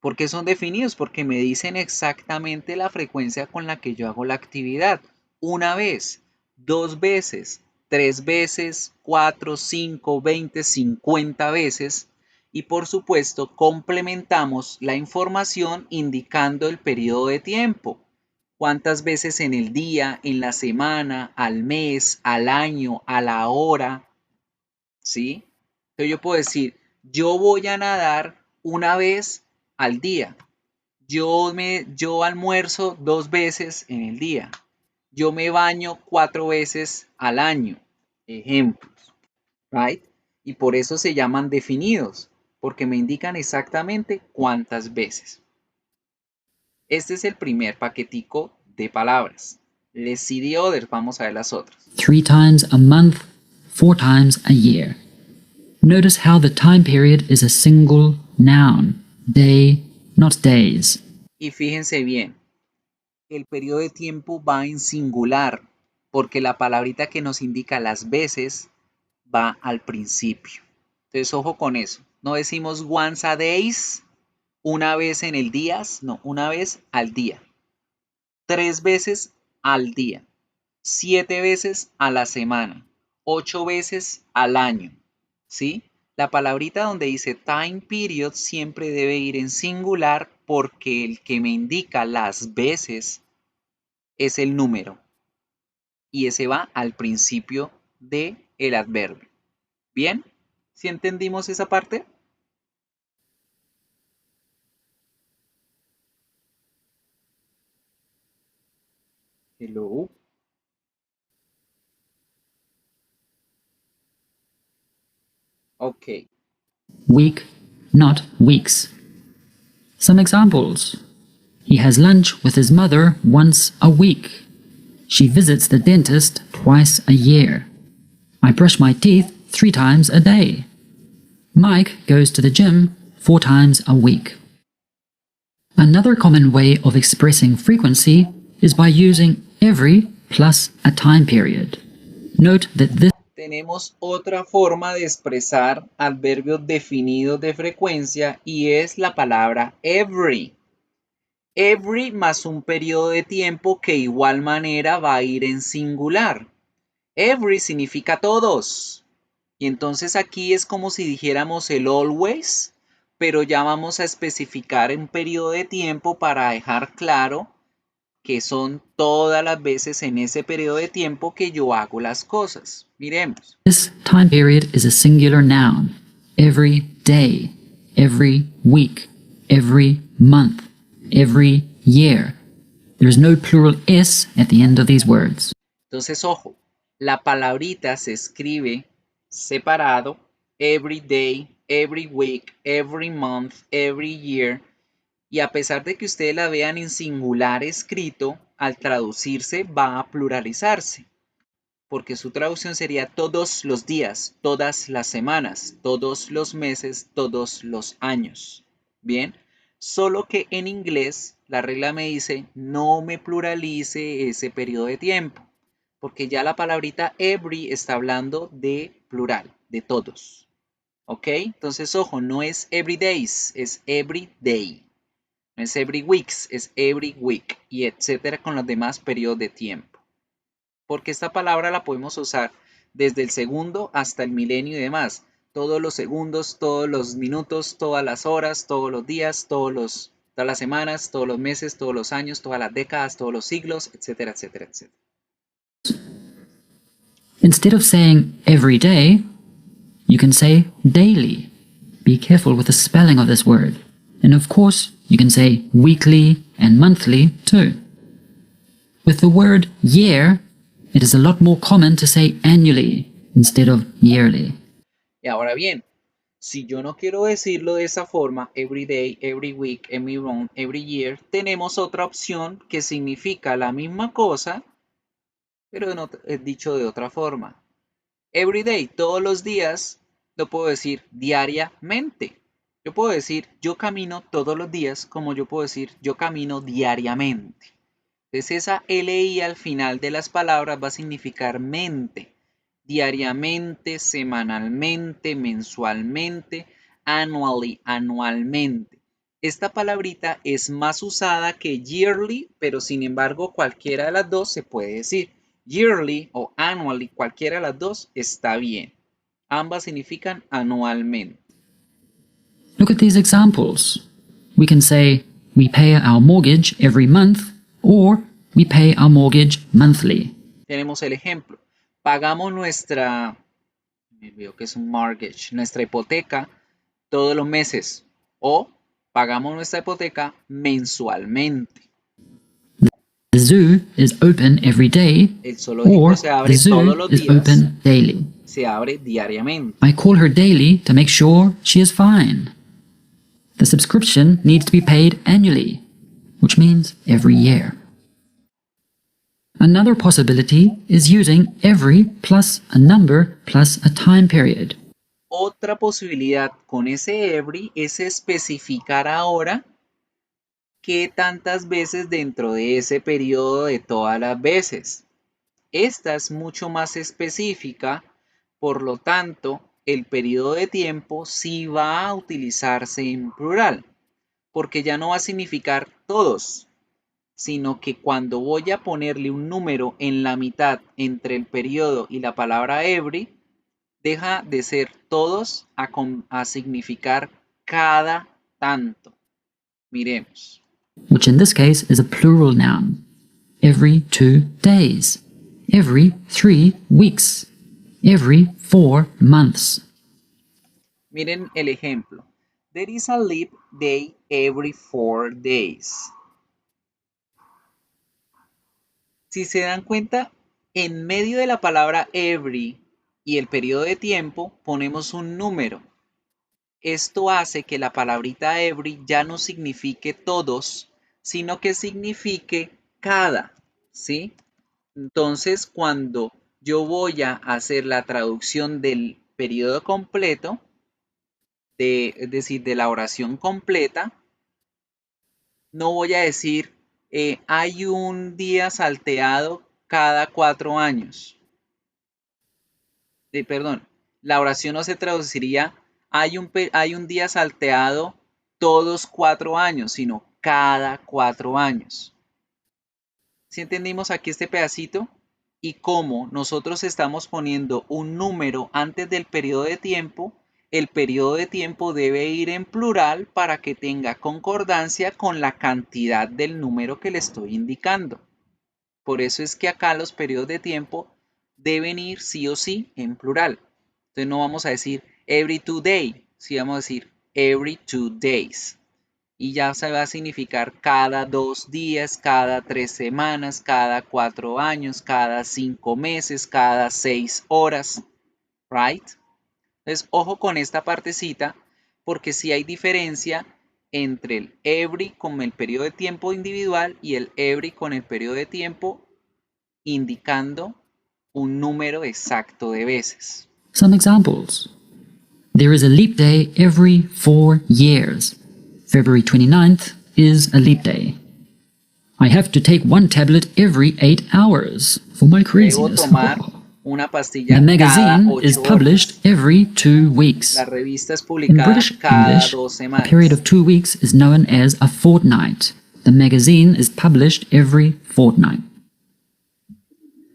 ¿Por qué son definidos? Porque me dicen exactamente la frecuencia con la que yo hago la actividad. Una vez, 2 veces, 3 veces, 4, 5, 20, 50 veces. Y por supuesto, complementamos la información indicando el periodo de tiempo. ¿Cuántas veces en el día, en la semana, al mes, al año, a la hora? ¿Sí? Entonces yo puedo decir, yo voy a nadar una vez al día. Yo almuerzo 2 veces en el día. Yo me baño 4 veces al año. Ejemplos. Right? Y por eso se llaman definidos, porque me indican exactamente cuántas veces. Este es el primer paquetico de palabras. Let's see the others. Vamos a ver las otras. 3 times a month, 4 times a year. Notice how the time period is a single noun. Day, not days. Y fíjense bien, el periodo de tiempo va en singular, porque la palabrita que nos indica las veces va al principio. Entonces, ojo con eso. No decimos once a days, una vez en el día, no, una vez al día. 3 veces al día. 7 veces a la semana. 8 veces al año. ¿Sí? La palabrita donde dice time period siempre debe ir en singular porque el que me indica las veces es el número. Y ese va al principio del adverbio. ¿Bien? ¿Sí entendimos esa parte? Hello. Ok. Week, not weeks. Some examples. He has lunch with his mother once a week. She visits the dentist twice a year. I brush my teeth 3 times a day. Mike goes to the gym 4 times a week. Another common way of expressing frequency is by using every plus a time period. Note that this Tenemos otra forma de expresar adverbios definidos de frecuencia y es la palabra every. Every más un periodo de tiempo que igual manera va a ir en singular. Every significa todos. Y entonces aquí es como si dijéramos el always, pero ya vamos a especificar un periodo de tiempo para dejar claro que son todas las veces en ese periodo de tiempo que yo hago las cosas. Miremos. time period is a singular noun. Every day, every week, every month, every year. There is no plural s at the end of these words. Entonces, ojo, la palabrita se escribe separado, every day, every week, every month, every year. Y a pesar de que ustedes la vean en singular escrito, al traducirse va a pluralizarse, porque su traducción sería todos los días, todas las semanas, todos los meses, todos los años. Bien, solo que en inglés la regla me dice no me pluralice ese periodo de tiempo, porque ya la palabrita every está hablando de plural, de todos. ¿Ok? Entonces, ojo, no es every days, es every day. No es every weeks, es every week, y etcétera con los demás periodos de tiempo. Porque esta palabra la podemos usar desde el segundo hasta el milenio y demás. Todos los segundos, todos los minutos, todas las horas, todos los días, todas las semanas, todos los meses, todos los años, todas las décadas, todos los siglos, etcétera, etcétera, etcétera. Instead of saying every day, you can say daily. Be careful with the spelling of this word. And of course, you can say weekly and monthly too. With the word year, it is a lot more common to say annually instead of yearly. Y ahora bien, si yo no quiero decirlo de esa forma, every day, every week, every month, every year, tenemos otra opción que significa la misma cosa, pero dicho de otra forma. Every day, todos los días, lo puedo decir diariamente. Yo puedo decir yo camino todos los días, como yo puedo decir yo camino diariamente. Entonces esa LI al final de las palabras va a significar mente. Diariamente, semanalmente, mensualmente, annually, anualmente. Esta palabrita es más usada que yearly, pero sin embargo cualquiera de las dos se puede decir. Yearly o annually, cualquiera de las dos está bien. Ambas significan anualmente. Look at these examples. We can say we pay our mortgage every month or we pay our mortgage monthly. Tenemos el ejemplo. Pagamos nuestra hipoteca todos los meses o pagamos nuestra hipoteca mensualmente. The zoo is open every day El zoológico or se abre the zoo todos los is días, open daily. se abre diariamente. I call her daily to make sure she is fine. The subscription needs to be paid annually, which means every year. Another possibility is using every plus a number plus a time period. Otra posibilidad con ese every es especificar ahora qué tantas veces dentro de ese periodo de todas las veces. Esta es mucho más específica, por lo tanto, el periodo de tiempo sí va a utilizarse en plural, porque ya no va a significar todos, sino que cuando voy a ponerle un número en la mitad entre el periodo y la palabra every, deja de ser todos a significar cada tanto. Miremos. Which in this case is a plural noun. Every 2 days. Every 3 weeks. Every 4 months. Miren el ejemplo. There is a leap day every 4 days. Si se dan cuenta, en medio de la palabra every y el periodo de tiempo ponemos un número. Esto hace que la palabrita every ya no signifique todos, sino que signifique cada, ¿sí? Entonces, cuando yo voy a hacer la traducción del periodo completo, es decir, de la oración completa, no voy a decir hay un día salteado cada 4 años. Perdón, la oración no se traduciría hay un día salteado todos 4 años, sino cada 4 años. ¿Sí entendimos aquí este pedacito? Y como nosotros estamos poniendo un número antes del periodo de tiempo, el periodo de tiempo debe ir en plural para que tenga concordancia con la cantidad del número que le estoy indicando. Por eso es que acá los periodos de tiempo deben ir sí o sí en plural. Entonces no vamos a decir every 2 days, sí vamos a decir every 2 days. Y ya se va a significar cada 2 días, cada 3 semanas, cada 4 años, cada 5 meses, cada 6 horas. Right? Entonces, ojo con esta partecita, porque sí hay diferencia entre el every con el periodo de tiempo individual y el every con el periodo de tiempo indicando un número exacto de veces. Some examples. There is a leap day every 4 years. February 29th is a leap day. I have to take one tablet every 8 hours for my Debo craziness. tomar una pastilla The cada magazine is 8 horas. published every 2 weeks. La revista es In publicada British cada English, 2 a semanas. period of 2 weeks is known as a fortnight. The magazine is published every fortnight.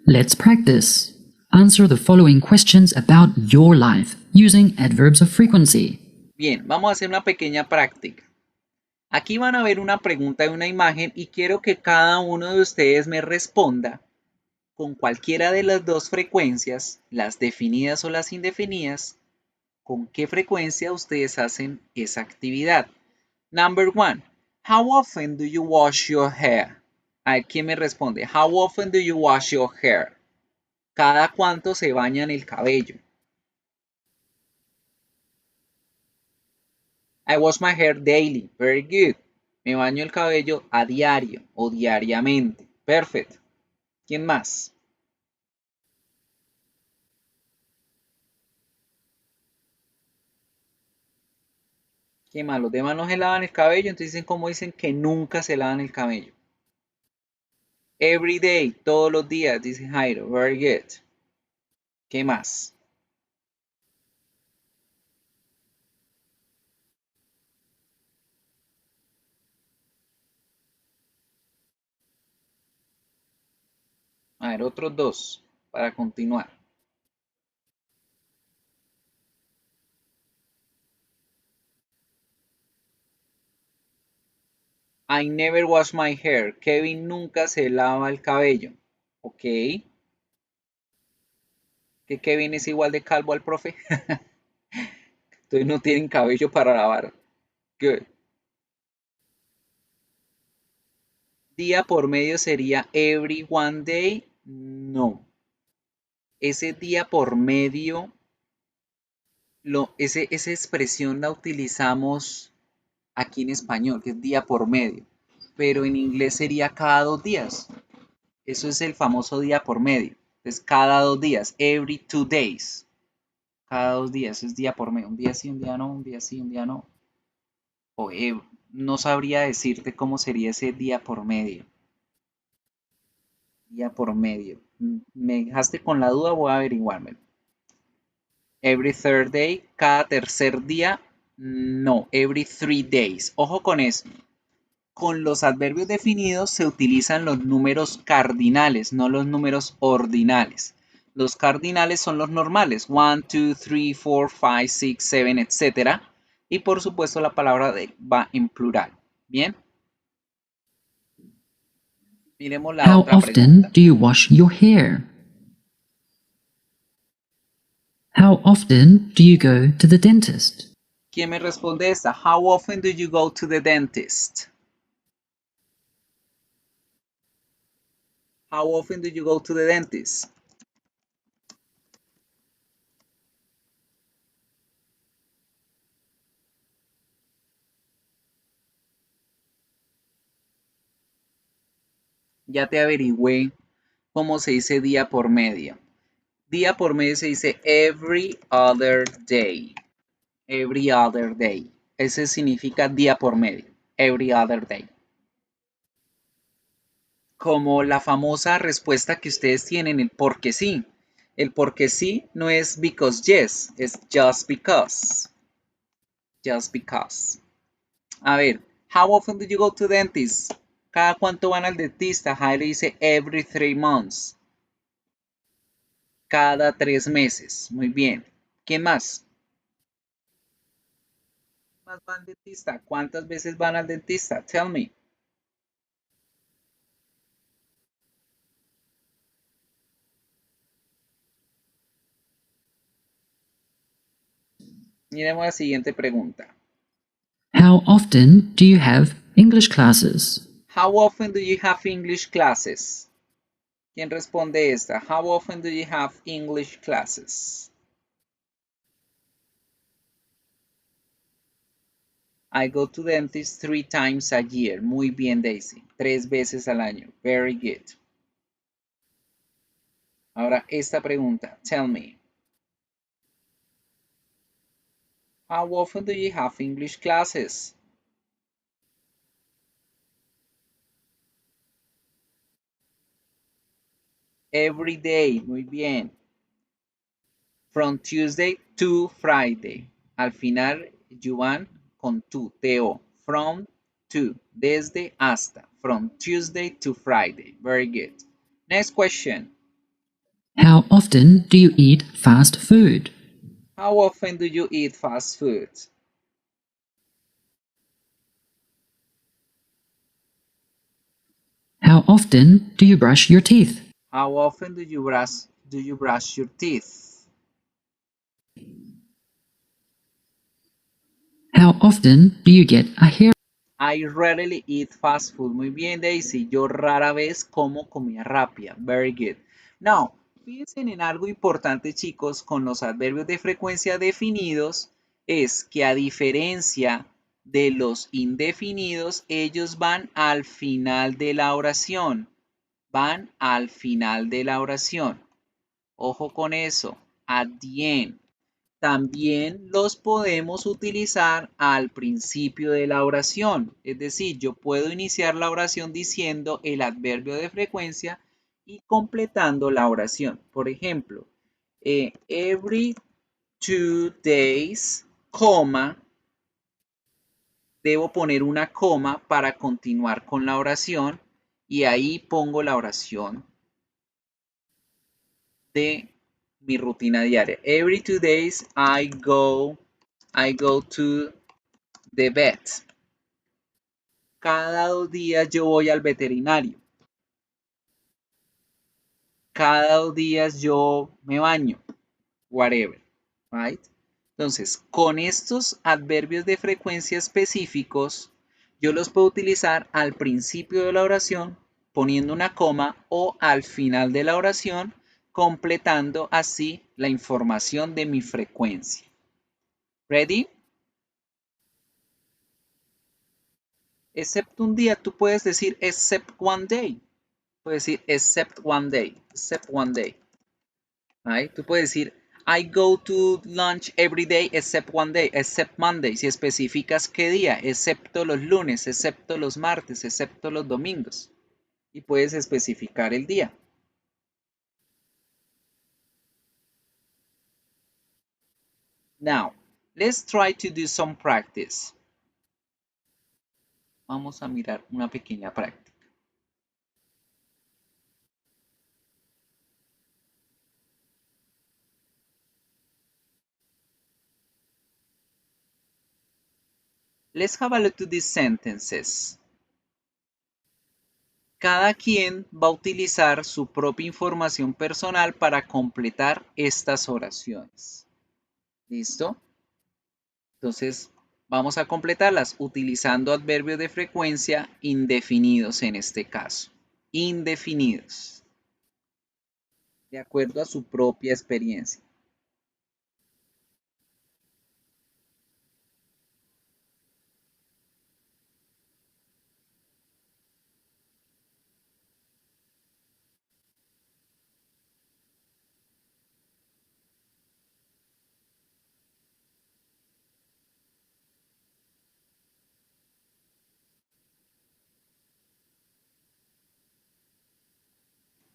Let's practice. Answer the following questions about your life using adverbs of frequency. Bien, vamos a hacer una pequeña práctica. Aquí van a ver una pregunta y una imagen y quiero que cada uno de ustedes me responda con cualquiera de las dos frecuencias, las definidas o las indefinidas, con qué frecuencia ustedes hacen esa actividad. Number 1. How often do you wash your hair? A ver, ¿quién me responde? How often do you wash your hair? ¿Cada cuánto se bañan el cabello? I wash my hair daily. Very good. Me baño el cabello a diario o diariamente. Perfect. ¿Quién más? ¿Qué más? Los demás no se lavan el cabello, entonces dicen como dicen que nunca se lavan el cabello. Every day, todos los días, dice Jairo. Very good. ¿Qué más? A ver, otros dos para continuar. I never wash my hair. Kevin nunca se lava el cabello. Ok. ¿Que Kevin es igual de calvo al profe? Entonces no tienen cabello para lavar. Good. Día por medio sería every one day. No. Ese día por medio, esa expresión la utilizamos aquí en español, que es día por medio. Pero en inglés sería cada 2 días. Eso es el famoso día por medio. Entonces, cada 2 días. Every 2 days. Cada 2 días. Es día por medio. Un día sí, un día no. Un día sí, un día no. O no sabría decirte cómo sería ese día por medio. Día por medio. Me dejaste con la duda, voy a averiguármelo. Every third day. Cada tercer día. No. Every 3 days. Ojo con eso. Con los adverbios definidos se utilizan los números cardinales, no los números ordinales. Los cardinales son los normales, 1, 2, 3, 4, 5, 6, 7, etc. Y por supuesto la palabra va en plural. ¿Bien? Miremos la How otra often pregunta. do you wash your hair? How often do you go to the dentist? ¿Quién me responde esta? How often do you go to the dentist? How often do you go to the dentist? Ya te averigüé cómo se dice día por medio. Día por medio se dice every other day. Every other day. Ese significa día por medio. Every other day. Como la famosa respuesta que ustedes tienen, el porque sí. El porque sí no es because yes, es just because. Just because. A ver, how often do you go to dentist? ¿Cada cuánto van al dentista? Jairo dice every 3 months. Cada 3 meses. Muy bien. ¿Quién más? ¿Más van al dentista? ¿Cuántas veces van al dentista? Tell me. Miremos la siguiente pregunta. How often do you have English classes? How often do you have English classes? ¿Quién responde esta? How often do you have English classes? I go to dentist 3 times a year. Muy bien, Daisy. 3 veces al año. Very good. Ahora esta pregunta. Tell me. How often do you have English classes? Every day. Muy bien. From Tuesday to Friday. Al final, you van con tu, TO. From to. Desde hasta. From Tuesday to Friday. Very good. Next question. How often do you eat fast food? How often do you eat fast food? How often do you brush your teeth? How often do you brush your teeth? How often do you get a hair? I rarely eat fast food. Muy bien, Daisy. Yo rara vez como comida rápida. Very good. Now, fíjense en algo importante, chicos, con los adverbios de frecuencia definidos, es que a diferencia de los indefinidos, ellos van al final de la oración. Van al final de la oración. Ojo con eso. At the end. También los podemos utilizar al principio de la oración. Es decir, yo puedo iniciar la oración diciendo el adverbio de frecuencia y completando la oración. Por ejemplo, every 2 days, coma, debo poner una coma para continuar con la oración y ahí pongo la oración de mi rutina diaria. Every 2 days I go to the vet. Cada 2 días yo voy al veterinario. Cada 2 días yo me baño. Whatever. Right? Entonces, con estos adverbios de frecuencia específicos, yo los puedo utilizar al principio de la oración poniendo una coma o al final de la oración completando así la información de mi frecuencia. ¿Ready? Excepto un día, tú puedes decir except one day. Puedes decir except one day. Except one day. Right? Tú puedes decir I go to lunch every day except one day, except Monday. Si especificas qué día, excepto los lunes, excepto los martes, excepto los domingos. Y puedes especificar el día. Now, let's try to do some practice. Vamos a mirar una pequeña práctica. Let's have a look to these sentences. Cada quien va a utilizar su propia información personal para completar estas oraciones. ¿Listo? Entonces, vamos a completarlas utilizando adverbios de frecuencia indefinidos en este caso. Indefinidos. De acuerdo a su propia experiencia.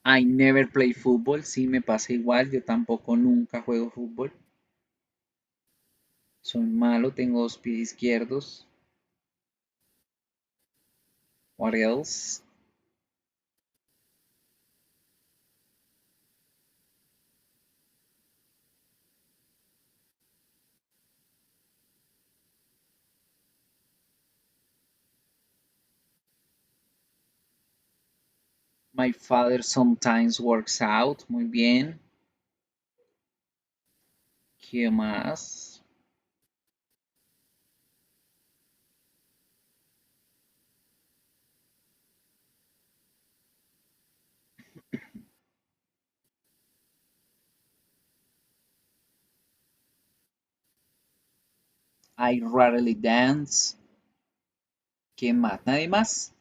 I never play football. Sí, me pasa igual. Yo tampoco nunca juego fútbol. Soy malo, tengo 2 pies izquierdos. What else? My father sometimes works out. Muy bien. ¿Qué más? I rarely dance. ¿Quién más? ¿Nadie más?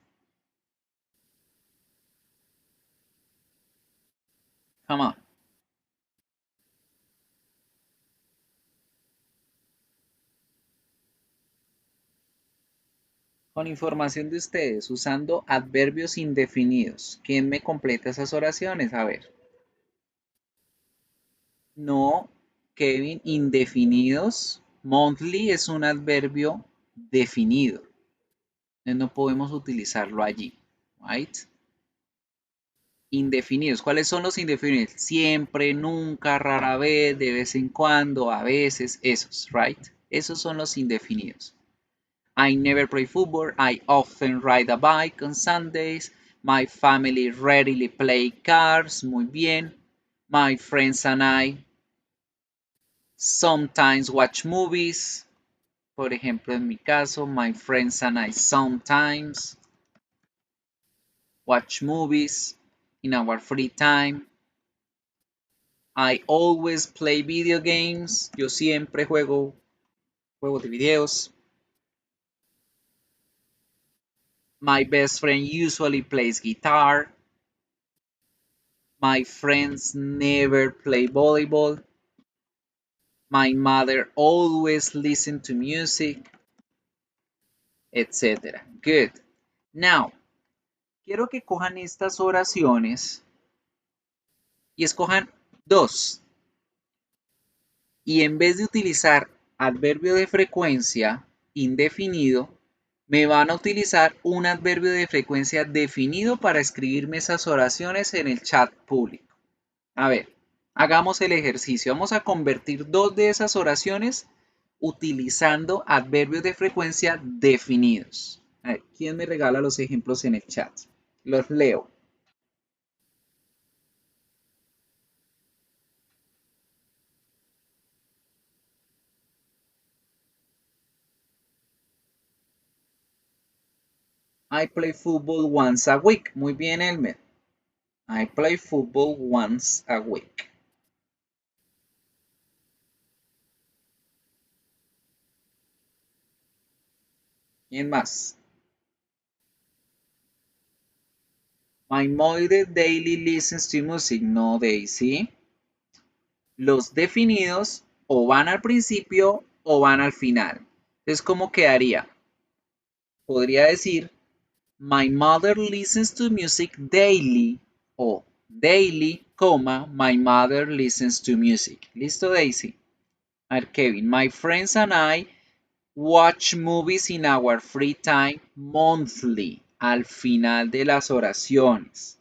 Come on. Con información de ustedes, usando adverbios indefinidos. ¿Quién me completa esas oraciones? A ver. No, Kevin, indefinidos. Monthly es un adverbio definido. Entonces no podemos utilizarlo allí. Right? Indefinidos. ¿Cuáles son los indefinidos? Siempre, nunca, rara vez, de vez en cuando, a veces, esos, right? Esos son los indefinidos. I never play football. I often ride a bike on Sundays. My family rarely play cards. Muy bien. My friends and I sometimes watch movies. Por ejemplo, en mi caso, my friends and I sometimes watch movies in our free time. I always play video games. Yo siempre juego juegos de videos. My best friend usually plays guitar. My friends never play volleyball. My mother always listens to music, etc. Good. Now, quiero que cojan estas oraciones y escojan dos. Y en vez de utilizar adverbio de frecuencia indefinido, me van a utilizar un adverbio de frecuencia definido para escribirme esas oraciones en el chat público. A ver, hagamos el ejercicio. Vamos a convertir dos de esas oraciones utilizando adverbios de frecuencia definidos. A ver, ¿quién me regala los ejemplos en el chat? Los leo. I play football once a week. Muy bien, Elmer. I play football once a week. ¿Quién más? My mother daily listens to music. No, Daisy. Los definidos o van al principio o van al final. Entonces, ¿cómo quedaría? Podría decir, my mother listens to music daily o daily, my mother listens to music. ¿Listo, Daisy? A ver, Kevin. My friends and I watch movies in our free time monthly. Al final de las oraciones.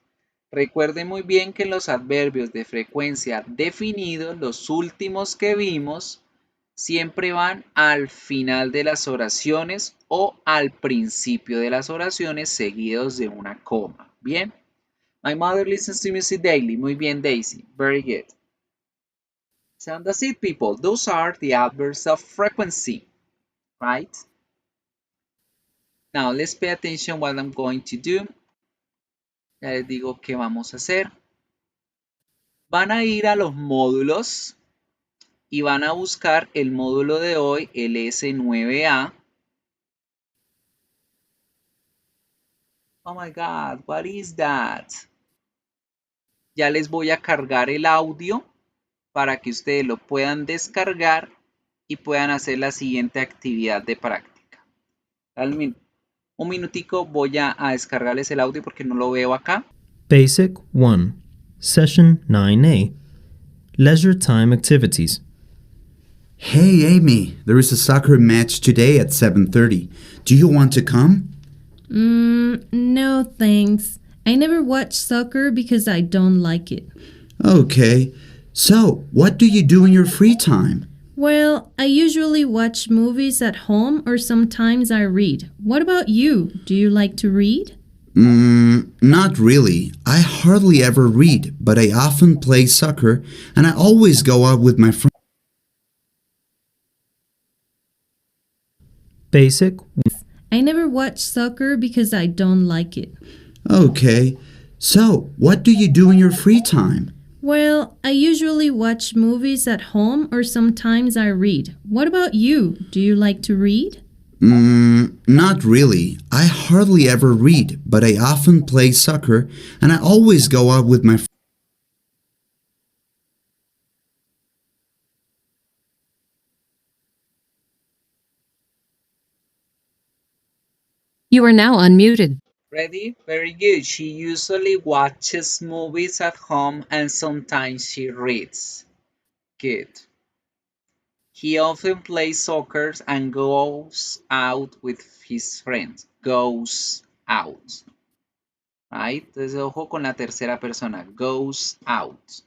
Recuerden muy bien que los adverbios de frecuencia definidos, los últimos que vimos, siempre van al final de las oraciones o al principio de las oraciones seguidos de una coma. ¿Bien? My mother listens to music daily. Muy bien, Daisy. Very good. So that's it, people. Those are the adverbs of frequency. Right? Now, let's pay attention what I'm going to do. Ya les digo qué vamos a hacer. Van a ir a los módulos y van a buscar el módulo de hoy, el S9A. Oh my God, what is that? Ya les voy a cargar el audio para que ustedes lo puedan descargar y puedan hacer la siguiente actividad de práctica. Un minutico, voy a descargarles el audio porque no lo veo acá. Basic 1, Session 9A, Leisure Time Activities. Hey, Amy, there is a soccer match today at 7:30. Do you want to come? No thanks. I never watch soccer because I don't like it. Okay. So, what do you do in your free time? Well, I usually watch movies at home or sometimes I read. What about you? Do you like to read? Not really. I hardly ever read, but I often play soccer and I always go out with my friends. Basic. I never watch soccer because I don't like it. Okay. So, what do you do in your free time? Well, I usually watch movies at home or sometimes I read. What about you? Do you like to read? Not really. I hardly ever read, but I often play soccer and I always go out with my You are now unmuted. Ready? Very good. She usually watches movies at home and sometimes she reads. Good. He often plays soccer and goes out with his friends. Goes out. Right? Entonces, ojo con la tercera persona. Goes out.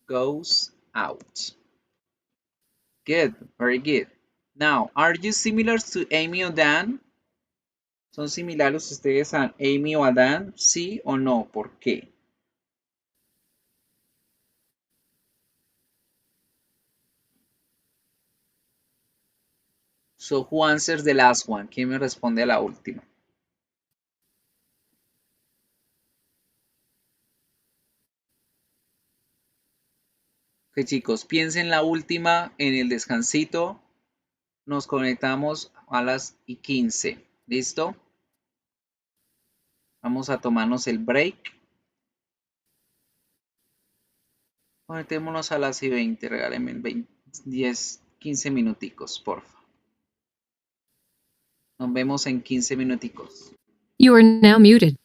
Goes out. Good. Very good. Now, are you similar to Amy or Dan? ¿Son similares ustedes a Amy o a Dan? ¿Sí o no? ¿Por qué? So, who answers the last one? ¿Quién me responde a la última? Ok, chicos, piensen la última en el descansito. Nos conectamos a las 15. ¿Listo? Vamos a tomarnos el break. Conectémonos a las 20. Regálenme 20, 10, 15 minuticos, porfa. Nos vemos en 15 minuticos. You are now muted.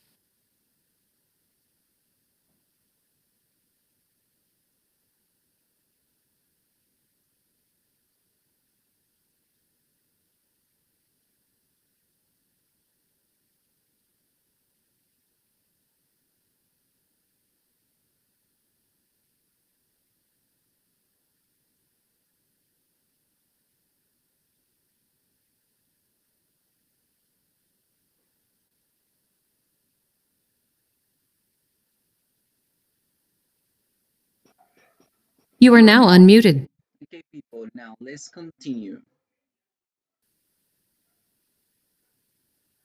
You are now unmuted. Okay, people, now let's continue.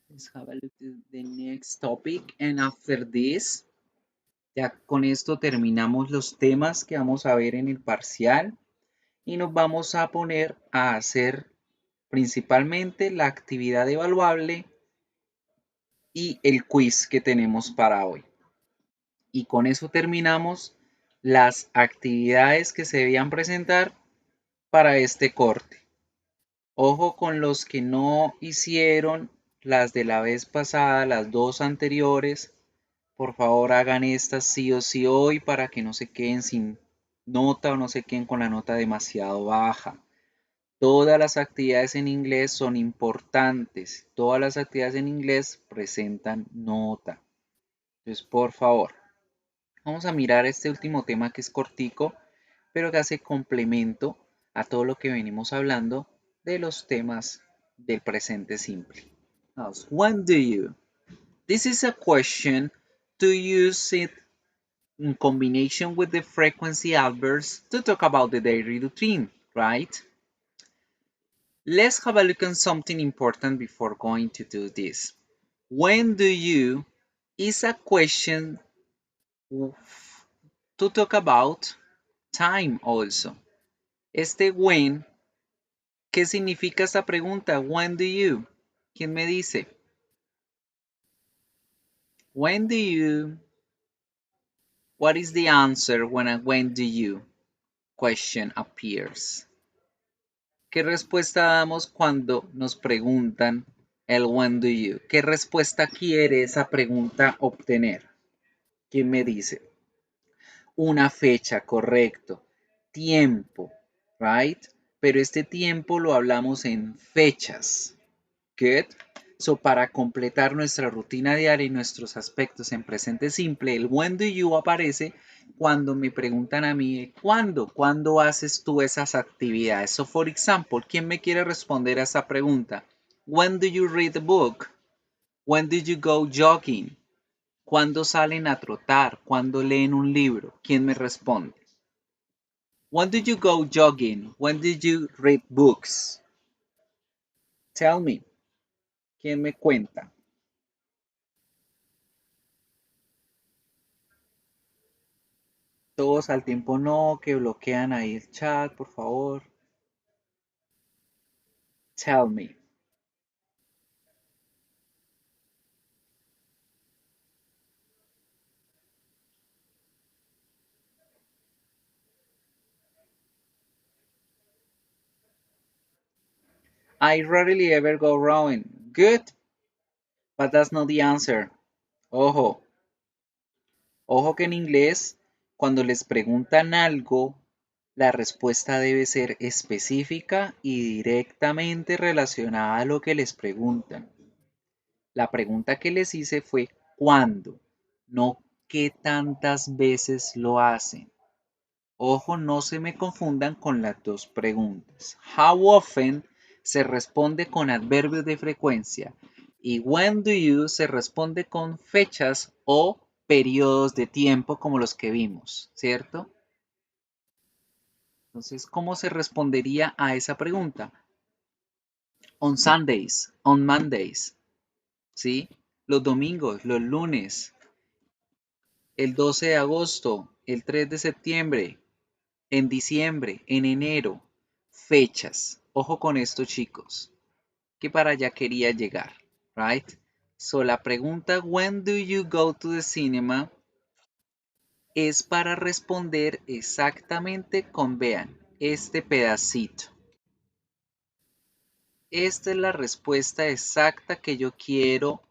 Let's have a look at the next topic. And after this, ya con esto terminamos los temas que vamos a ver en el parcial. Y nos vamos a poner a hacer principalmente la actividad evaluable y el quiz que tenemos para hoy. Y con eso terminamos las actividades que se debían presentar para este corte. Ojo con los que no hicieron las de la vez pasada, las dos anteriores. Por favor, hagan estas sí o sí hoy para que no se queden sin nota o no se queden con la nota demasiado baja. Todas las actividades en inglés son importantes. Todas las actividades en inglés presentan nota. Entonces, por favor, vamos a mirar este último tema que es cortico, pero que hace complemento a todo lo que venimos hablando de los temas del presente simple. Now, when do you? This is a question to use it in combination with the frequency adverbs to talk about the daily routine, right? Let's have a look at something important before going to do this. When do you is a question to talk about time also. Este when, ¿qué significa esta pregunta? When do you? ¿Quién me dice? When do you? What is the answer when a when do you question appears? ¿Qué respuesta damos cuando nos preguntan el when do you? ¿Qué respuesta quiere esa pregunta obtener? ¿Quién me dice? Una fecha, correcto. Tiempo, right? Pero este tiempo lo hablamos en fechas. Good. So, para completar nuestra rutina diaria y nuestros aspectos en presente simple, el when do you aparece cuando me preguntan a mí, ¿cuándo? ¿Cuándo haces tú esas actividades? So, for example, ¿quién me quiere responder a esa pregunta? When do you read a book? When do you go jogging? ¿Cuándo salen a trotar? ¿Cuándo leen un libro? ¿Quién me responde? When did you go jogging? When did you read books? Tell me. ¿Quién me cuenta? Todos al tiempo no, que bloquean ahí el chat, por favor. Tell me. I rarely ever go rowing. Good. But that's not the answer. Ojo. Ojo que en inglés, cuando les preguntan algo, la respuesta debe ser específica y directamente relacionada a lo que les preguntan. La pregunta que les hice fue ¿cuándo? No qué tantas veces lo hacen. Ojo, no se me confundan con las dos preguntas. How often se responde con adverbios de frecuencia y when do you se responde con fechas o periodos de tiempo como los que vimos, ¿cierto? Entonces, ¿cómo se respondería a esa pregunta? On Sundays, on Mondays, ¿sí? Los domingos, los lunes, el 12 de agosto, el 3 de septiembre, en diciembre, en enero, fechas. Ojo con esto, chicos, que para allá quería llegar, right? So, la pregunta, when do you go to the cinema? Es para responder exactamente con, vean, este pedacito. Esta es la respuesta exacta que yo quiero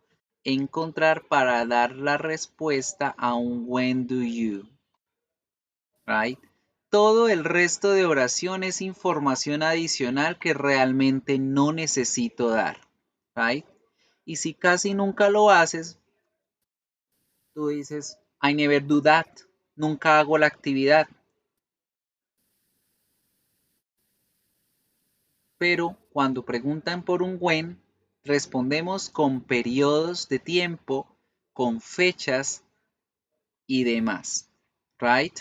encontrar para dar la respuesta a un when do you, right? Todo el resto de oración es información adicional que realmente no necesito dar, right? Y si casi nunca lo haces, tú dices, I never do that, nunca hago la actividad. Pero cuando preguntan por un when, respondemos con periodos de tiempo, con fechas y demás, right?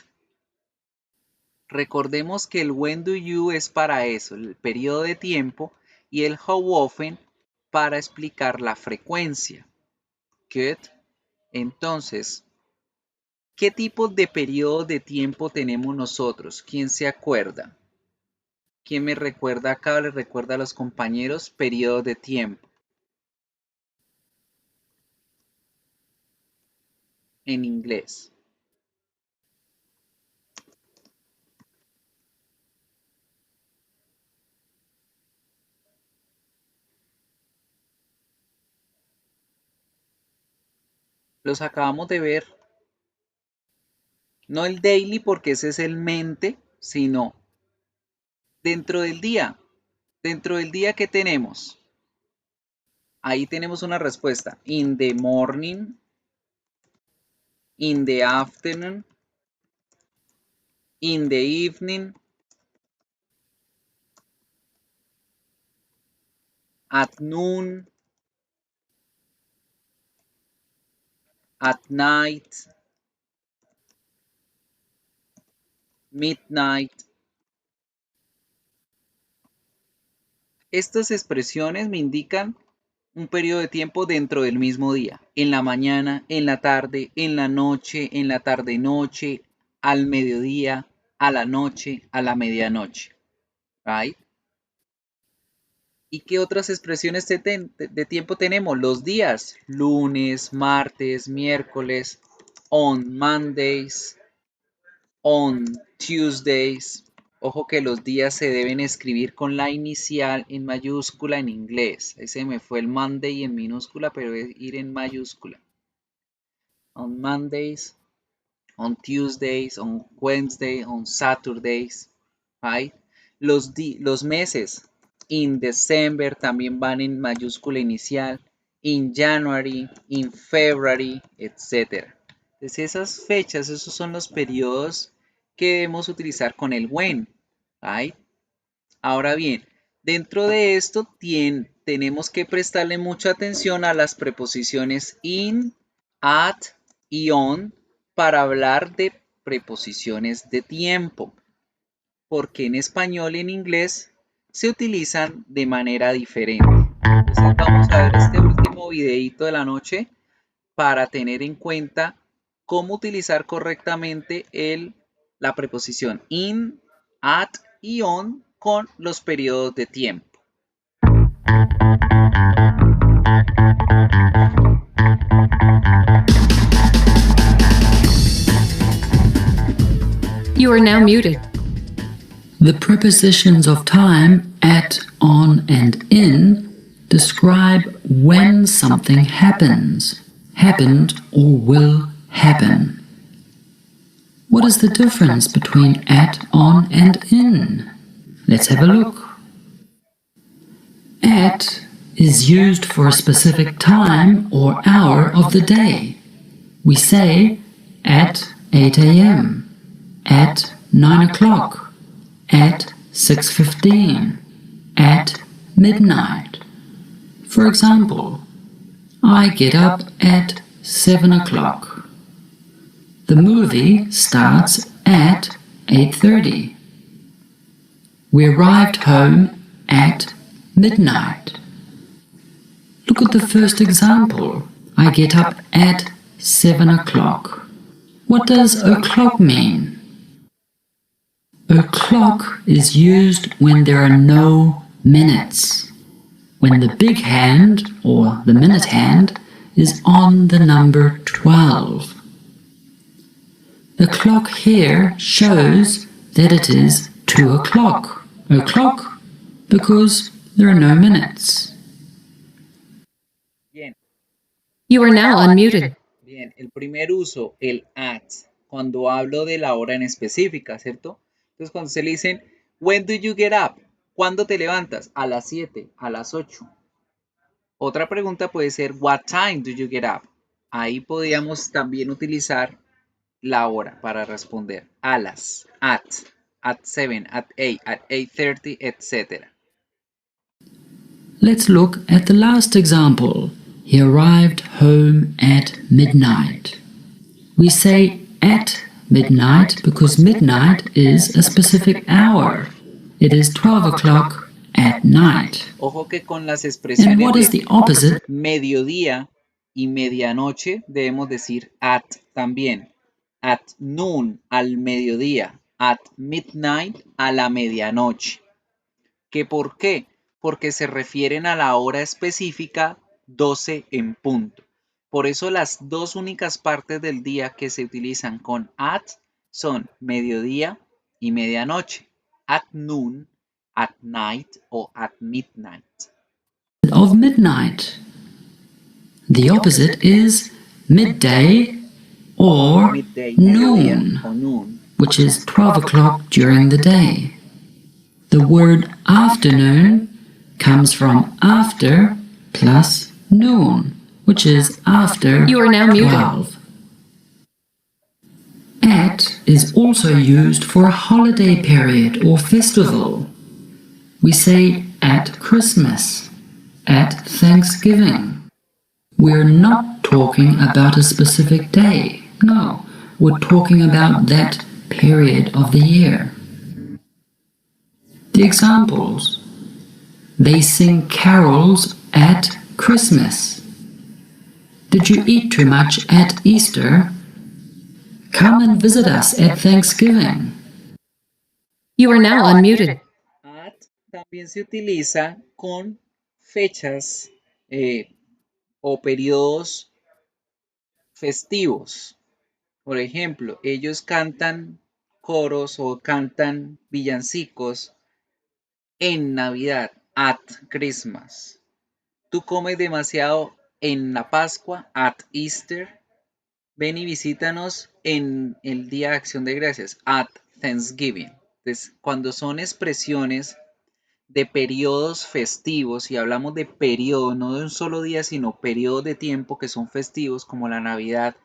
Recordemos que el when do you es para eso, el periodo de tiempo, y el how often para explicar la frecuencia. Good. Entonces, ¿qué tipo de periodo de tiempo tenemos nosotros? ¿Quién se acuerda? ¿Quién me recuerda acá? ¿Le recuerda a los compañeros periodo de tiempo? En inglés. Los acabamos de ver. No el daily porque ese es el mente, sino dentro del día. Dentro del día que tenemos. Ahí tenemos una respuesta. In the morning. In the afternoon. In the evening. At noon. At night. Midnight. Estas expresiones me indican un periodo de tiempo dentro del mismo día. En la mañana, en la tarde, en la noche, en la tarde-noche, al mediodía, a la noche, a la medianoche. Right? ¿Y qué otras expresiones de tiempo tenemos? Los días, lunes, martes, miércoles, on Mondays, on Tuesdays. Ojo que los días se deben escribir con la inicial en mayúscula en inglés. Ese me fue el Monday en minúscula, pero es ir en mayúscula. On Mondays, on Tuesdays, on Wednesday, on Saturdays. Right? Los meses. In December también van en mayúscula inicial, in January, in February, etc. Entonces esas fechas, esos son los periodos que debemos utilizar con el when. ¿Right? Ahora bien, dentro de esto tenemos que prestarle mucha atención a las preposiciones in, at y on para hablar de preposiciones de tiempo. Porque en español y en inglés se utilizan de manera diferente. Entonces vamos a ver este último videito de la noche para tener en cuenta cómo utilizar correctamente la preposición in, at y on con los periodos de tiempo. You are now muted. The prepositions of time at on, and in describe when something happens, happened, or will happen. What is the difference between at, on, and in? Let's have a look. At is used for a specific time or hour of the day. We say at 8 a.m., at 9 o'clock, at 6:15, at midnight. For example, I get up at 7 o'clock. The movie starts at 8:30. We arrived home at midnight. Look at the first example. I get up at 7 o'clock. What does o'clock mean? O'clock is used when there are no minutes, when the big hand, or the minute hand, is on the number 12. The clock here shows that it is 2 o'clock. O'clock, because there are no minutes. Bien, You are now unmuted. bien. El primer uso, el at, cuando hablo de la hora en específica, ¿cierto? Entonces, cuando se le dicen, when do you get up? ¿Cuándo te levantas? A las 7, a las 8. Otra pregunta puede ser, what time do you get up? Ahí podríamos también utilizar la hora para responder. A las, at 7, at 8, at 8:30, etc. Let's look at the last example. He arrived home at midnight. We say at midnight because midnight is a specific hour. It is 12 o'clock at night. Ojo que con las And expresiones what is de the opposite? mediodía y medianoche debemos decir at también. At noon, al mediodía. At midnight, a la medianoche. ¿Qué por qué? Porque se refieren a la hora específica 12 en punto. Por eso las dos únicas partes del día que se utilizan con at son mediodía y medianoche. At noon, at night o at midnight. Of midnight. The opposite is midday or Midday, mediodía noon, o noon. which is 12 o'clock during the day. The word afternoon comes from after plus noon, which is after You are now muted. 12. At is also used for a holiday period or festival. We say at Christmas, at Thanksgiving. We're not talking about a specific day. No, we're talking about that period of the year. The examples. They sing carols at Christmas. Did you eat too much at Easter? Come and visit us at Thanksgiving. You are now unmuted. At también se utiliza con fechas o periodos festivos. Por ejemplo, ellos cantan coros o cantan villancicos en Navidad, at Christmas. Tú comes demasiado en la Pascua, at Easter. Ven y visítanos en el Día de Acción de Gracias, at Thanksgiving. Entonces, cuando son expresiones de periodos festivos, y hablamos de periodos, no de un solo día, sino periodos de tiempo que son festivos, como la Navidad,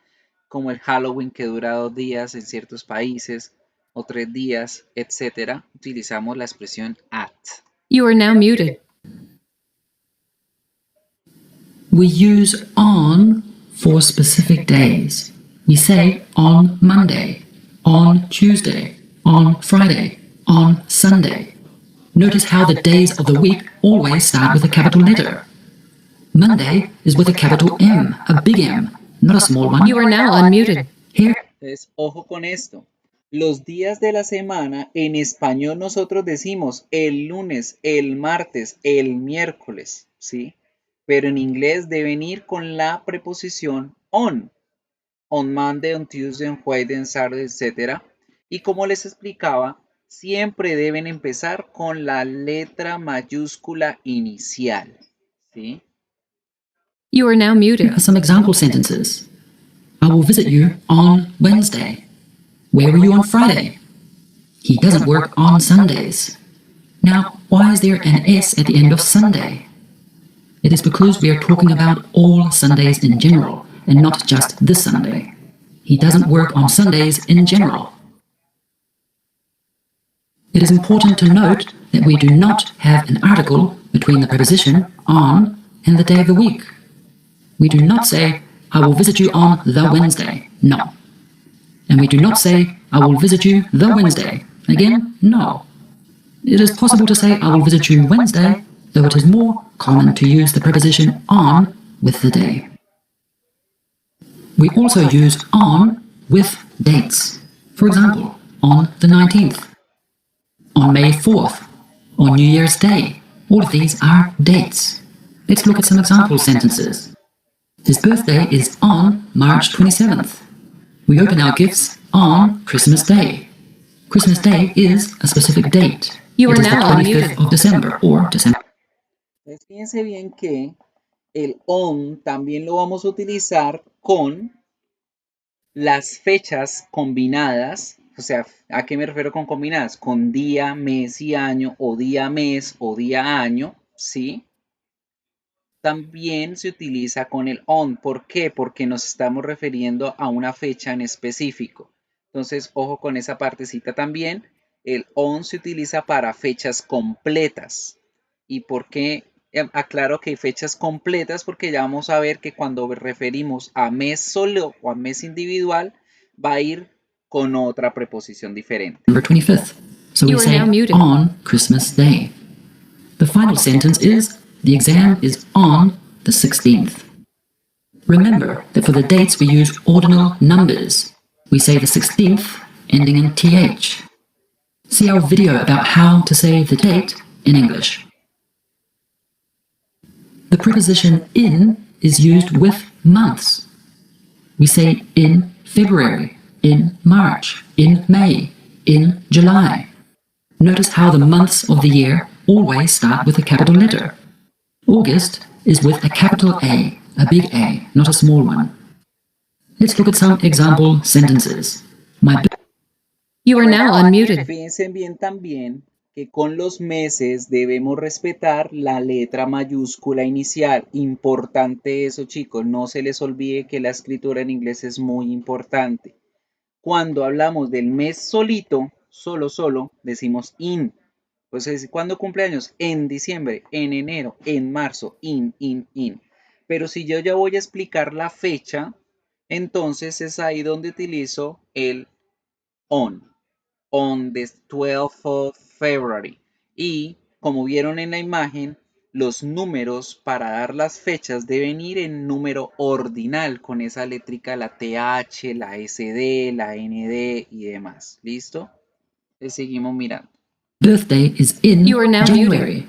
como el Halloween que dura 2 días en ciertos países, o 3 días, etc., utilizamos la expresión at. You are now muted. We use on for specific days. We say on Monday, on Tuesday, on Friday, on Sunday. Notice how the days of the week always start with a capital letter. Monday is with a capital M, a big M, not a small one. You are now unmuted. Here, Entonces, ojo con esto. Los días de la semana, en español nosotros decimos el lunes, el martes, el miércoles, ¿sí? Pero en inglés deben ir con la preposición on. On Monday, on Tuesday, on Wednesday, on Saturday, etc. Y como les explicaba, siempre deben empezar con la letra mayúscula inicial. ¿Sí? You are now Here muted. are some example sentences. I will visit you on Wednesday. Where were you on Friday? He doesn't work on Sundays. Now, why is there an S at the end of Sunday? It is because we are talking about all Sundays in general, and not just this Sunday. He doesn't work on Sundays in general. It is important to note that we do not have an article between the preposition on and the day of the week. We do not say, I will visit you on the Wednesday. No. And we do not say, I will visit you the Wednesday. Again, no. It is possible to say, I will visit you Wednesday, though it is more common to use the preposition on with the day. We also use on with dates. For example, on the 19th, on May 4th, on New Year's Day. All of these are dates. Let's look at some example sentences. His birthday is on March 27th. We open our gifts on Christmas Day. Christmas Day is a specific date. You It are is the now 25th unmuted. of December or December. Entonces, fíjense bien que el on también lo vamos a utilizar con las fechas combinadas. O sea, ¿a qué me refiero con combinadas? Con día, mes y año, o día, mes, o día, año, ¿sí? También se utiliza con el on. ¿Por qué? Porque nos estamos refiriendo a una fecha en específico. Entonces, ojo con esa partecita también. El on se utiliza para fechas completas. ¿Y por qué? Aclaro que hay fechas completas porque ya vamos a ver que cuando referimos a mes solo o a mes individual, va a ir con otra preposición diferente. December 25th. So we You are say now muted. on Christmas Day. The final sentence is, the exam is on the 16th. Remember that for the dates we use ordinal numbers. We say the 16th ending in th. See our video about how to say the date in English. The preposition in is used with months. We say in February, in March, in May, in July. Notice how the months of the year always start with a capital letter. August is with a capital A big A, not a small one. Let's look at some example sentences. You are now unmuted. Fíjense bien también que con los meses debemos respetar la letra mayúscula inicial. Importante eso, chicos. No se les olvide que la escritura en inglés es muy importante. Cuando hablamos del mes solito, solo, decimos in. Pues es cuando cumpleaños, en diciembre, en enero, en marzo, in. Pero si yo ya voy a explicar la fecha, entonces es ahí donde utilizo el on the 12th of February. Y como vieron en la imagen, los números para dar las fechas deben ir en número ordinal con esa létrica, la TH, la SD, la ND y demás. ¿Listo? Le seguimos mirando. Birthday is in You are now January.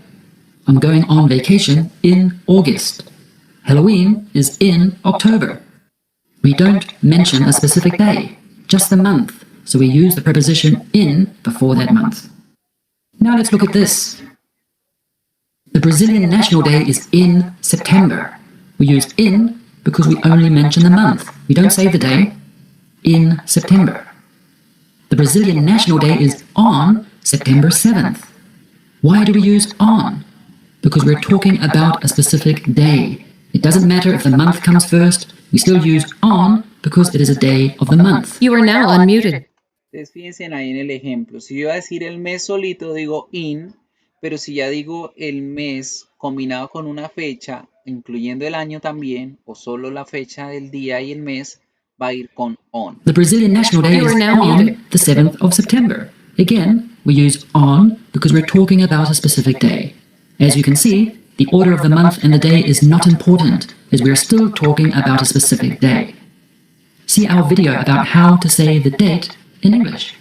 I'm going on vacation in August. Halloween is in October. We don't mention a specific day, just the month, so we use the preposition in before that month. Now let's look at this. The Brazilian National Day is in September. We use in because we only mention the month. We don't say the day. In September. The Brazilian National Day is on September 7th. Why do we use on? Because we're talking about a specific day. It doesn't matter if the month comes first, we still use on because it is a day of the month. You are now unmuted. Entonces fíjense ahí en el ejemplo. Si yo iba a decir el mes solito, digo in, pero si ya digo el mes combinado con una fecha, incluyendo el año también, o solo la fecha del día y el mes, va a ir con on. The Brazilian National Day You is are now on muted. the 7th of September. Again, we use on because we're talking about a specific day. As you can see, the order of the month and the day is not important, as we are still talking about a specific day. See our video about how to say the date in English.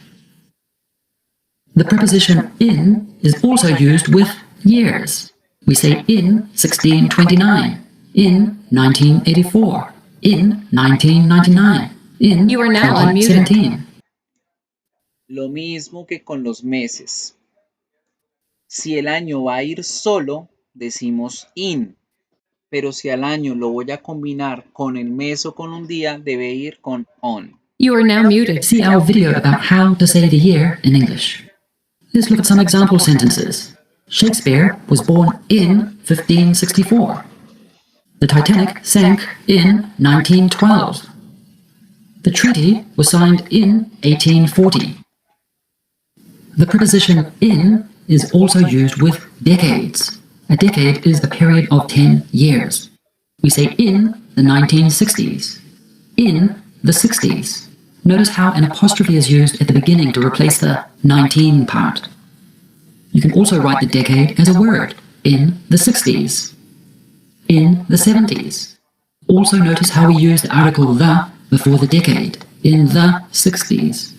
The preposition in is also used with years. We say in 1629, in 1984, in 1999, in You are now 2017. Lo mismo que con los meses. Si el año va a ir solo, decimos in, pero si al año lo voy a combinar con el mes o con un día, debe ir con on. You are now muted. See our video about how to say the year in English. Let's look at some example sentences. Shakespeare was born in 1564. The Titanic sank in 1912. The treaty was signed in 1840. The preposition in is also used with decades. A decade is a period of 10 years. We say in the 1960s, in the 60s. Notice how an apostrophe is used at the beginning to replace the 19 part. You can also write the decade as a word, in the 60s, in the 70s. Also notice how we use the article the before the decade, in the 60s.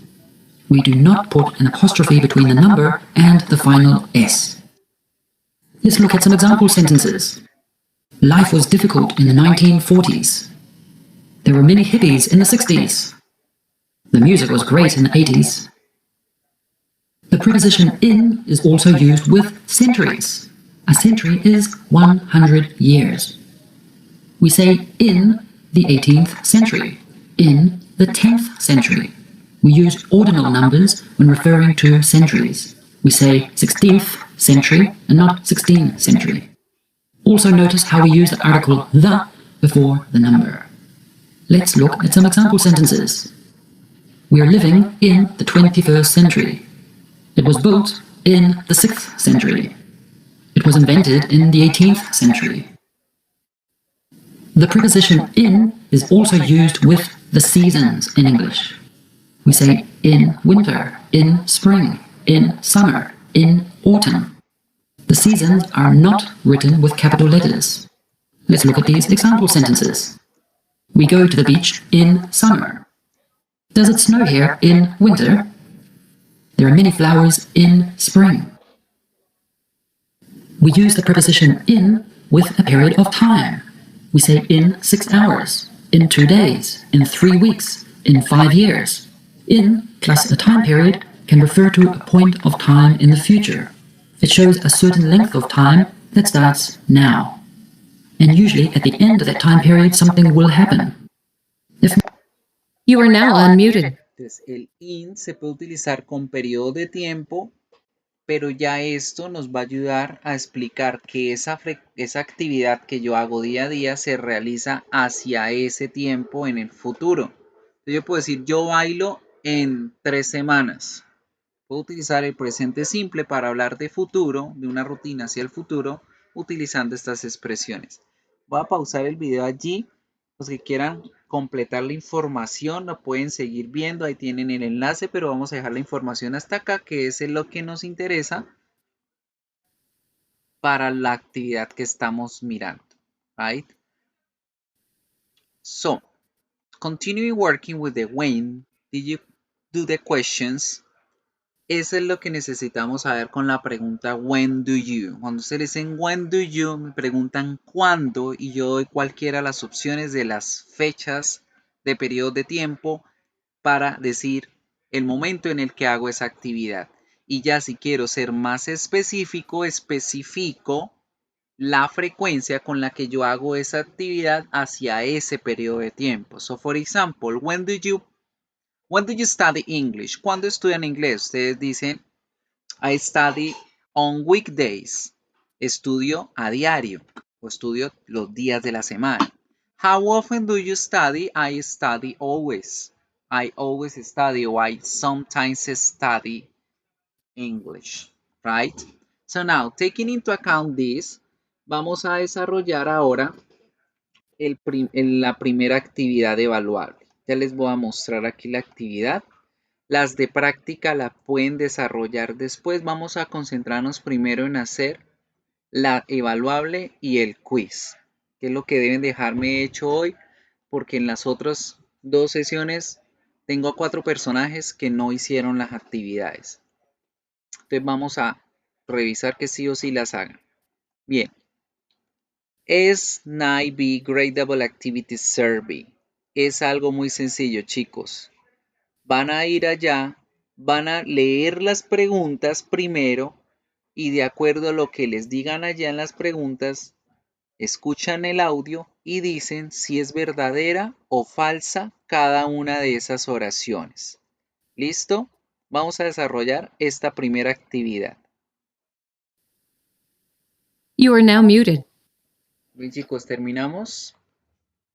We do not put an apostrophe between the number and the final S. Let's look at some example sentences. Life was difficult in the 1940s. There were many hippies in the 60s. The music was great in the 80s. The preposition in is also used with centuries. A century is 100 years. We say in the 18th century, in the 10th century. We use ordinal numbers when referring to centuries. We say 16th century and not 16th century. Also notice how we use the article the before the number. Let's look at some example sentences. We are living in the 21st century. It was built in the 6th century. It was invented in the 18th century. The preposition in is also used with the seasons in English. We say in winter, in spring, in summer, in autumn. The seasons are not written with capital letters. Let's look at these example sentences. We go to the beach in summer. Does it snow here in winter? There are many flowers in spring. We use the preposition in with a period of time. We say in 6 hours, in 2 days, in 3 weeks, in 5 years. In plus a time period can refer to a point of time in the future. It shows a certain length of time that starts now. And usually at the end of that time period something will happen. You are now unmuted. Entonces, el in se puede utilizar con periodo de tiempo, pero ya esto nos va a ayudar a explicar que esa actividad que yo hago día a día se realiza hacia ese tiempo en el futuro. Entonces, yo puedo decir, yo bailo en 3 semanas. Puedo utilizar el presente simple para hablar de futuro, de una rutina hacia el futuro, utilizando estas expresiones. Voy a pausar el video allí. Los que quieran completar la información lo pueden seguir viendo. Ahí tienen el enlace, pero vamos a dejar la información hasta acá, que es lo que nos interesa para la actividad que estamos mirando. Right? So, continue working with the when. Did you do the questions? Eso es lo que necesitamos saber con la pregunta when do you. Cuando se les dicen when do you, me preguntan cuándo y yo doy cualquiera de las opciones de las fechas de periodo de tiempo para decir el momento en el que hago esa actividad. Y ya si quiero ser más específico, especifico la frecuencia con la que yo hago esa actividad hacia ese periodo de tiempo. So, for example, when do you study English? ¿Cuándo estudian inglés? Ustedes dicen, I study on weekdays. Estudio a diario o estudio los días de la semana. How often do you study? I study always. I always study or I sometimes study English, right? So now, taking into account this, vamos a desarrollar ahora la primera actividad evaluable. Ya les voy a mostrar aquí la actividad. Las de práctica la pueden desarrollar después. Vamos a concentrarnos primero en hacer la evaluable y el quiz, que es lo que deben dejarme hecho hoy, porque en las otras 2 sesiones tengo a 4 personajes que no hicieron las actividades. Entonces vamos a revisar que sí o sí las hagan. Bien. S9B Gradable Activity Survey. Es algo muy sencillo, chicos. Van a ir allá van a leer las preguntas primero y de acuerdo a lo que les digan allá en las preguntas, escuchan el audio y dicen si es verdadera o falsa cada una de esas oraciones. ¿Listo? Vamos a desarrollar esta primera actividad. You are now muted. Bien, chicos, terminamos.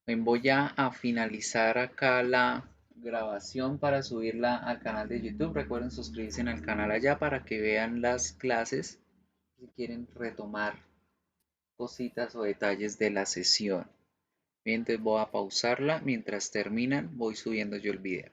Voy a finalizar acá la grabación para subirla al canal de YouTube. Recuerden suscribirse al canal allá para que vean las clases si quieren retomar cositas o detalles de la sesión. Bien, entonces voy a pausarla. Mientras terminan, voy subiendo yo el video.